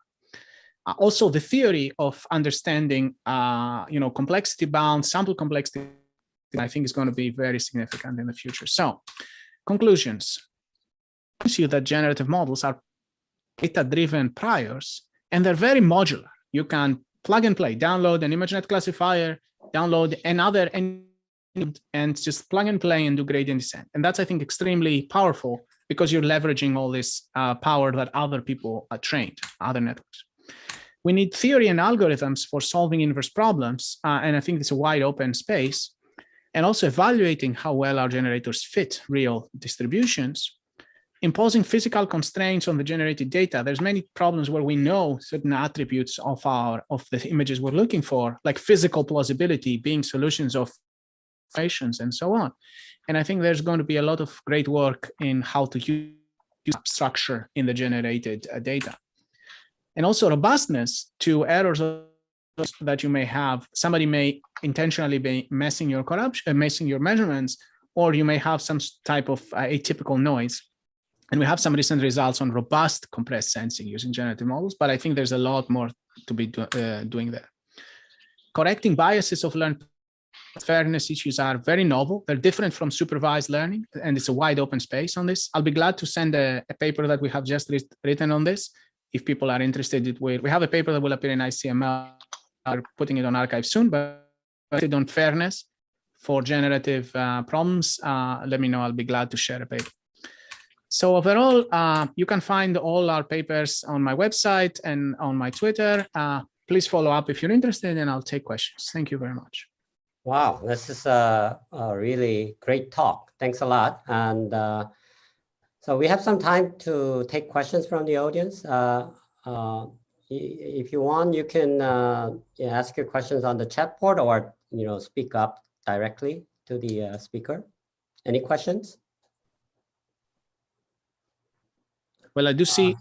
Also, the theory of understanding, complexity bound, sample complexity, I think is going to be very significant in the future. So, conclusions. You that generative models are data-driven priors, and they're very modular. You can plug and play, download an ImageNet classifier, download another, and just plug and play and do gradient descent. And that's, I think, extremely powerful because you're leveraging all this power that other people are trained, other networks. We need theory and algorithms for solving inverse problems, and I think it's a wide open space, and also evaluating how well our generators fit real distributions. Imposing physical constraints on the generated data. There's many problems where we know certain attributes of the images we're looking for, like physical plausibility, being solutions of equations, and so on. And I think there's going to be a lot of great work in how to use structure in the generated data. And also robustness to errors that you may have. Somebody may intentionally be messing your measurements, or you may have some type of atypical noise. And we have some recent results on robust compressed sensing using generative models, but I think there's a lot more to be doing there. Correcting biases of learned fairness issues are very novel. They're different from supervised learning, and it's a wide open space on this. I'll be glad to send a paper that we have just written on this. If people are interested, we have a paper that will appear in ICML. We're putting it on archive soon, but on fairness for generative problems, let me know. I'll be glad to share a paper. So overall, you can find all our papers on my website and on my Twitter. Please follow up if you're interested, and I'll take questions. Thank you very much. Wow, this is a really great talk. Thanks a lot. And so we have some time to take questions from the audience. If you want, you can ask your questions on the chat board, or speak up directly to the speaker. Any questions? Well, I do see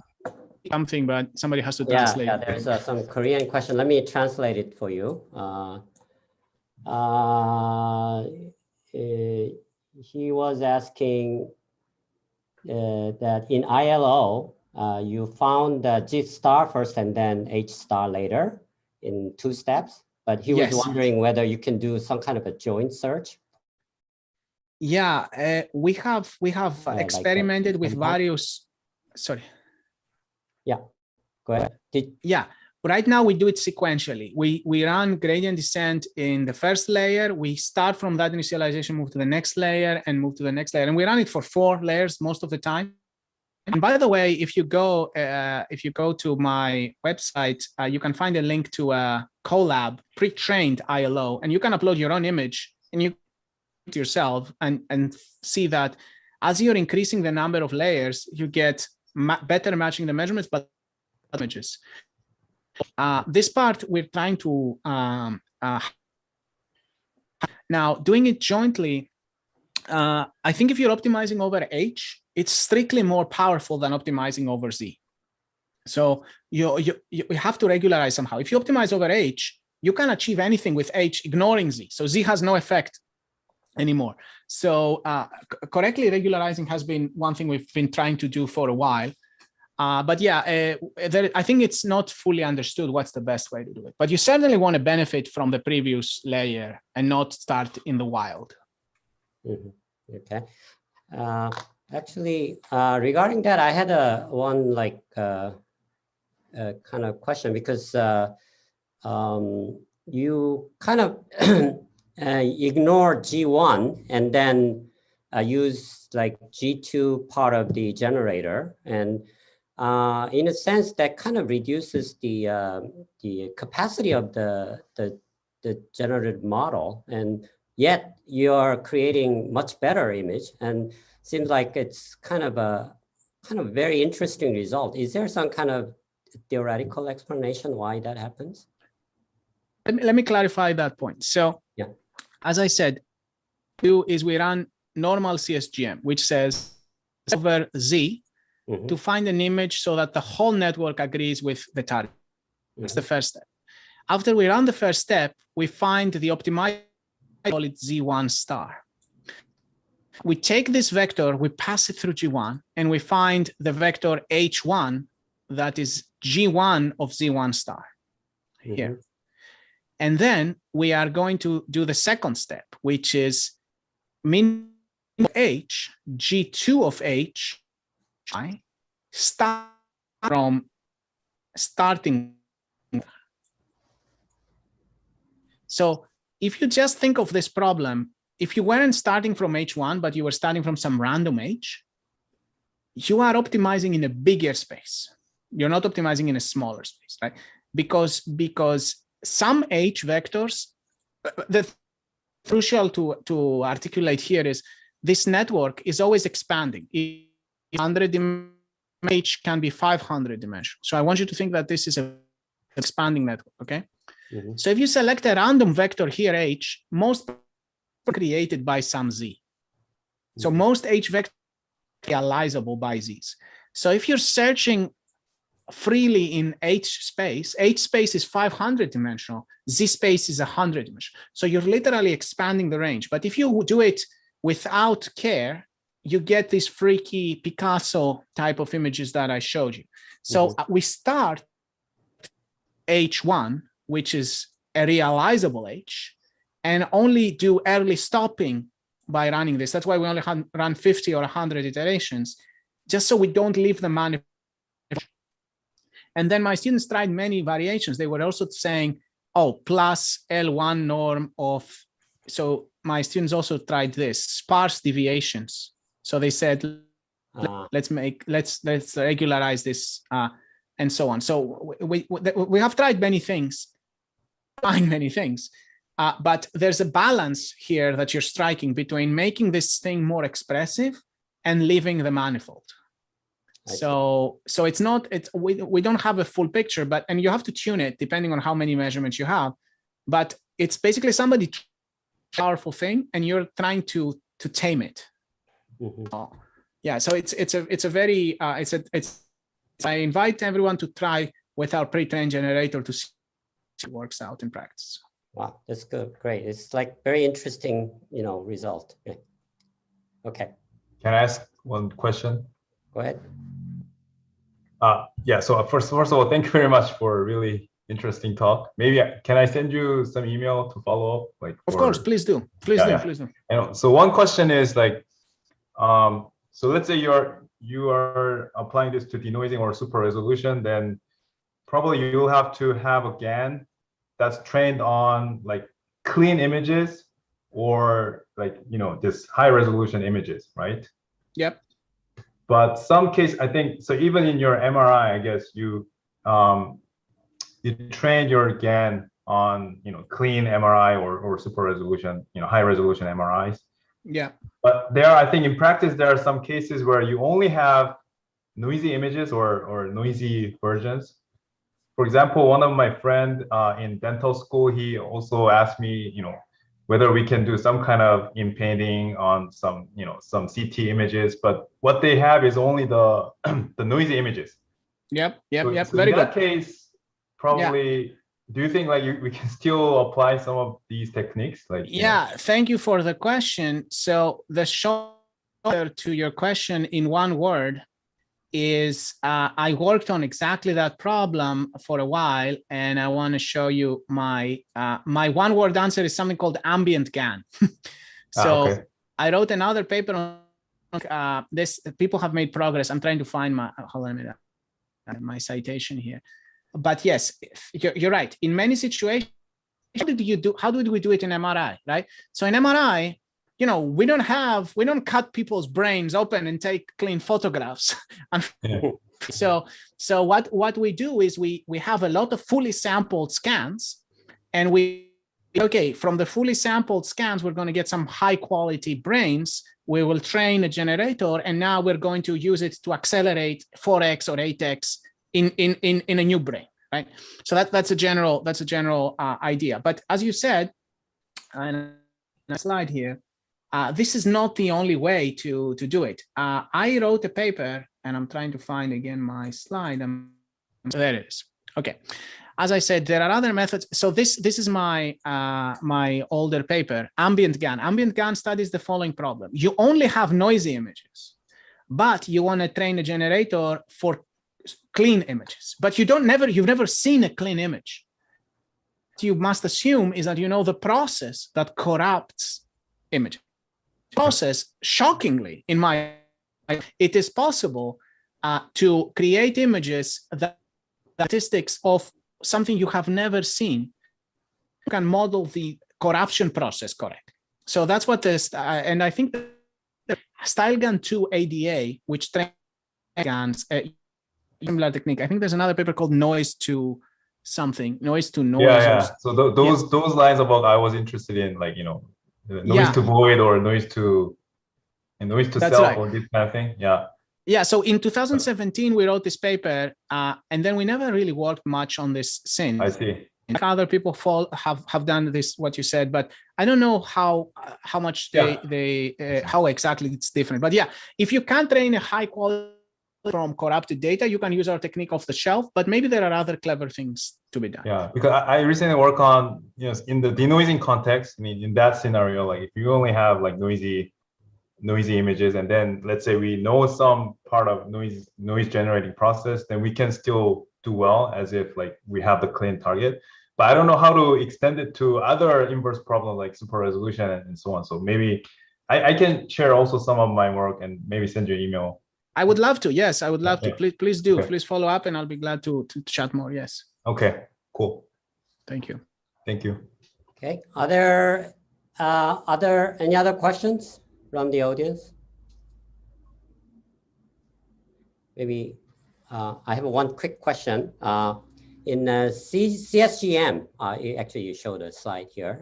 something, but somebody has to translate. Yeah, there's some Korean question. Let me translate it for you. He was asking that in ILO, you found G star first and then H star later in 2 steps, but he was wondering whether you can do some kind of a joint search. Yeah, we have experimented with various. Sorry. Yeah, go ahead. Right now we do it sequentially. We run gradient descent in the first layer. We start from that initialization, move to the next layer, and move to the next layer. And we run it for 4 layers most of the time. And by the way, if you go to my website, you can find a link to a Colab pre-trained ILO, and you can upload your own image and you to yourself and see that as you're increasing the number of layers, you get better matching the measurements, but images. This part we're trying to now doing it jointly. I think if you're optimizing over H, it's strictly more powerful than optimizing over Z. So you have to regularize somehow. If you optimize over H, you can achieve anything with H ignoring Z. So Z has no effect anymore. So correctly regularizing has been one thing we've been trying to do for a while. But yeah, I think it's not fully understood what's the best way to do it. But you certainly want to benefit from the previous layer and not start in the wild. Mm-hmm. Okay. Actually, regarding that, I had one kind of question, because you kind of ignore G1 and then use like G2 part of the generator, and in a sense that kind of reduces the capacity of the generative model, and yet you're creating much better image, and seems like it's kind of a very interesting result. Is there some kind of theoretical explanation why that happens? Let me clarify that point. So yeah, as I said, we run normal CSGM, which says over Z to find an image so that the whole network agrees with the target. That's the first step. After we run the first step, we find the optimized, call it Z1 star. We take this vector, we pass it through G1, and we find the vector H1 that is G1 of Z1 star here. And then we are going to do the second step, which is min of H, G2 of H, start from starting. So if you just think of this problem, if you weren't starting from H1, but you were starting from some random H, you are optimizing in a bigger space. You're not optimizing in a smaller space, right? Because some H vectors, the crucial to articulate here is this network is always expanding. 100 H can be 500 dimensional. So I want you to think that this is an expanding network, okay? So if you select a random vector here, H, most created by some Z. So most H vectors are realizable by Zs. So if you're searching freely in H space is 500 dimensional, Z space is 100 dimensional. So you're literally expanding the range. But if you do it without care, you get these freaky Picasso type of images that I showed you. So we start H1, which is a realizable H, and only do early stopping by running this. That's why we only run 50 or 100 iterations, just so we don't leave the manipulation. And then my students tried many variations. They were also saying, oh, plus L1 norm of, so my students also tried this, sparse deviations. So they said, let's regularize this and so on. So we have tried many things, but there's a balance here that you're striking between making this thing more expressive and leaving the manifold. So it's not, we don't have a full picture, but, and you have to tune it depending on how many measurements you have, but it's basically somebody powerful thing and you're trying to tame it. Yeah, so it's a very I invite everyone to try with our pre-trained generator to see if it works out in practice. Wow, that's good, great. It's like very interesting, result. Okay. Can I ask one question? Go ahead. Yeah. So first of all, thank you very much for a really interesting talk. Maybe can I send you some email to follow up? Like, of course, please do. Please do. And so one question is like, so let's say you are applying this to denoising or super resolution, then probably you'll have to have a GAN that's trained on like clean images or like, this high resolution images, right? Yep. But some case, I think, so even in your MRI, I guess you trained your GAN on, clean MRI or super resolution, high resolution MRIs. Yeah. But I think in practice, there are some cases where you only have noisy images or noisy versions. For example, one of my friend in dental school, he also asked me, whether we can do some kind of in-painting on some, some CT images, but what they have is only the noisy images. Yep. So Very in that good. case, probably, do you think like we can still apply some of these techniques? Like, thank you for the question. So the short answer to your question in one word is I worked on exactly that problem for a while, and I want to show you my my one word answer is something called ambient GAN. So okay. I wrote another paper on this. People have made progress. I'm trying to find my hold on a minute, my citation here. But yes, you're right. In many situations, how did we do it in MRI, right? So in MRI, we don't cut people's brains open and take clean photographs. So what we do is we have a lot of fully sampled scans, and from the fully sampled scans, we're going to get some high quality brains. We will train a generator, and now we're going to use it to accelerate 4x or 8x in a new brain, right? So that's a general idea. But as you said, and a slide here, this is not the only way to do it. I wrote a paper, and I'm trying to find again my slide. So there it is. Okay. As I said, there are other methods. So this is my my older paper, ambient GAN. Ambient GAN studies the following problem. You only have noisy images, but you want to train a generator for clean images, but you've never seen a clean image. What you must assume is that you know the process that corrupts images. Process, shockingly, in my, it is possible to create images that statistics of something you have never seen. You can model the corruption process correct. So that's what this, and I think the StyleGAN 2 ADA, which trains GANs, similar technique. I think there's another paper called noise to something, noise to noise. Yeah. So those lines about I was interested in, like, you know, noise to void or noise to self, right, or this kind of thing. Yeah. So in 2017 we wrote this paper, and then we never really worked much on this since. I see. Other people have done this, what you said, but I don't know how much how exactly it's different. But yeah, if you can't train a high quality from corrupted data, you can use our technique off the shelf, but maybe there are other clever things to be done. Yeah, because I recently work on, you know, in the denoising context. I mean, in that scenario, like if you only have like noisy images, and then let's say we know some part of noise generating process, then we can still do well as if like we have the clean target. But I don't know how to extend it to other inverse problems like super resolution and so on. So maybe I can share also some of my work and maybe send you an email. I would love to. Yes, I would love to. Please do. Okay. Please follow up, and I'll be glad to chat more. Yes. Okay. Cool. Thank you. Thank you. Okay. Are there any other questions from the audience? Maybe I have one quick question. In CSGM, actually you showed a slide here.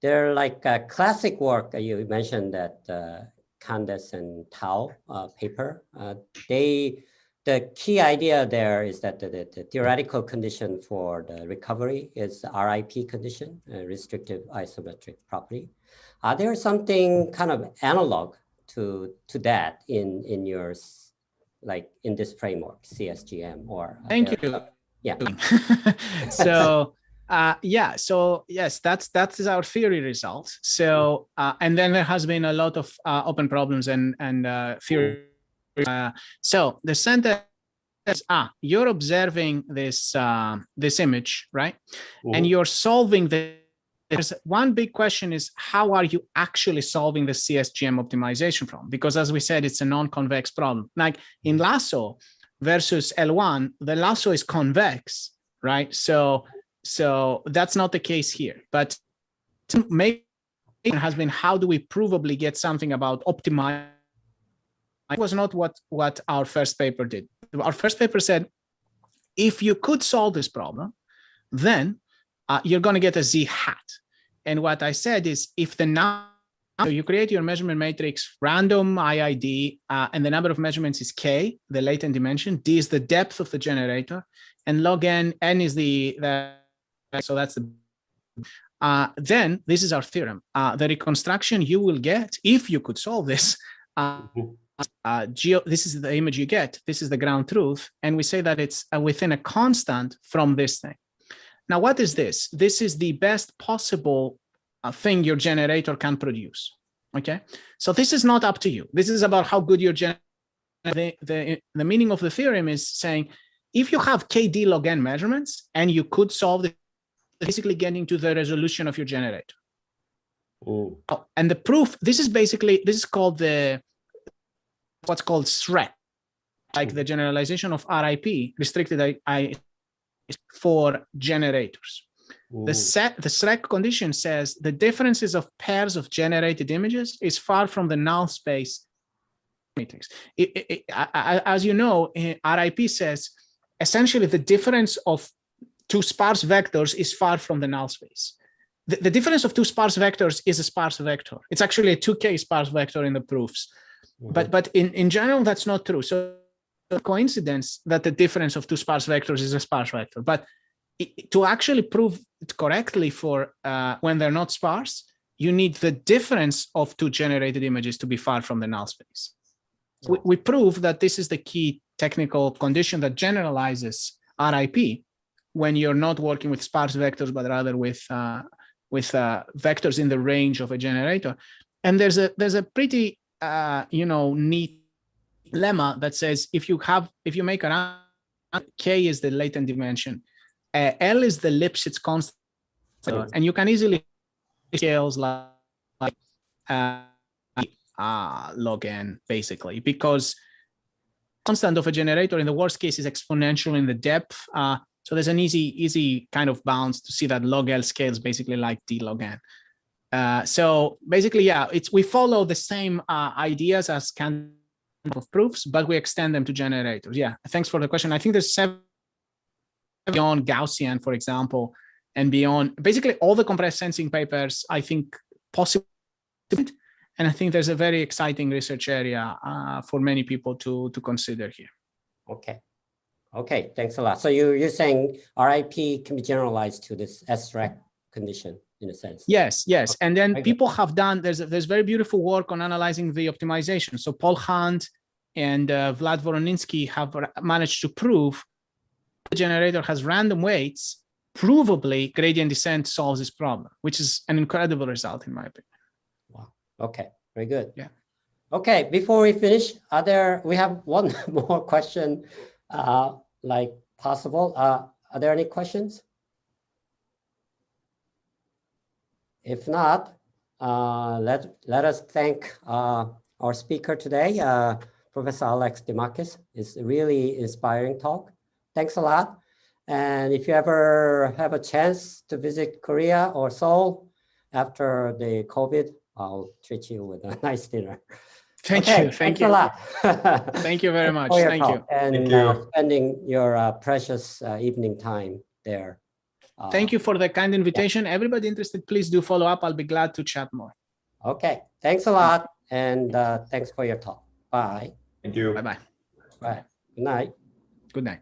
They're like classic work. You mentioned that Candace and Tao paper. The key idea there is that the theoretical condition for the recovery is RIP condition, restrictive isometric property. Are there something kind of analog to that in yours, like in this framework, CSGM, or? Thank you. Yeah. So so yes, that is our theory results. So and then there has been a lot of open problems and theory. So the sentence is, you're observing this this image, right? Mm-hmm. And you're solving there's one big question is, how are you actually solving the CSGM optimization problem? Because as we said, it's a non-convex problem. Like in lasso versus L1, the lasso is convex, right? So that's not the case here. But maybe it has been, how do we provably get something about optimize? It was not what our first paper did. Our first paper said, if you could solve this problem, then you're going to get a Z hat. And what I said is, if the number, so you create your measurement matrix, random IID, and the number of measurements is K, the latent dimension, D is the depth of the generator, and log N is so that's the, then this is our theorem. The reconstruction you will get, if you could solve this, this is the image you get, this is the ground truth, and we say that it's within a constant from this thing. Now, what is this? This is the best possible thing your generator can produce, okay? So this is not up to you. This is about how good your generator, the meaning of the theorem is saying, if you have KD log N measurements and you could solve this, basically getting to the resolution of your generator. Oh, and the proof, this is called what's called SREC, like the generalization of RIP, restricted I for generators. The SREC condition says the differences of pairs of generated images is far from the null space matrix. As you know, RIP says essentially the difference of two sparse vectors is far from the null space. The difference of two sparse vectors is a sparse vector. It's actually a 2K sparse vector in the proofs. But in general, that's not true. So a coincidence that the difference of two sparse vectors is a sparse vector. But to actually prove it correctly for when they're not sparse, you need the difference of two generated images to be far from the null space. We prove that this is the key technical condition that generalizes RIP when you're not working with sparse vectors, but rather with vectors in the range of a generator. And there's a pretty neat lemma that says if you make an k is the latent dimension, L is the Lipschitz constant, and you can easily scales like log n basically, because constant of a generator in the worst case is exponential in the depth. So there's an easy kind of bounds to see that log L scales basically like D log n. So basically, yeah, we follow the same ideas as kind of proofs, but we extend them to generators. Yeah, thanks for the question. I think there's 7 beyond Gaussian, for example, and beyond basically all the compressed sensing papers, I think possible. And I think there's a very exciting research area for many people to consider here. Okay. Okay, thanks a lot. So you're saying RIP can be generalized to this SREC condition in a sense? Yes, yes. Okay. And then people have done, there's very beautiful work on analyzing the optimization. So Paul Hunt and Vlad Voroninsky have managed to prove the generator has random weights. Provably, gradient descent solves this problem, which is an incredible result in my opinion. Wow. Okay, very good. Yeah. Okay, before we finish, we have one more question, like possible. Are there any questions? If not, let us thank our speaker today, Professor Alex Dimakis. It's a really inspiring talk. Thanks a lot. And if you ever have a chance to visit Korea or Seoul after the COVID, I'll treat you with a nice dinner. Thank okay, you. Thanks a lot. Thank you very much. Thank you. And spending your precious evening time there. Thank you for the kind invitation. Yeah. Everybody interested, please do follow up. I'll be glad to chat more. Okay, thanks a lot. And thanks for your talk. Bye. Thank you. Bye-bye. Bye. Good night. Good night.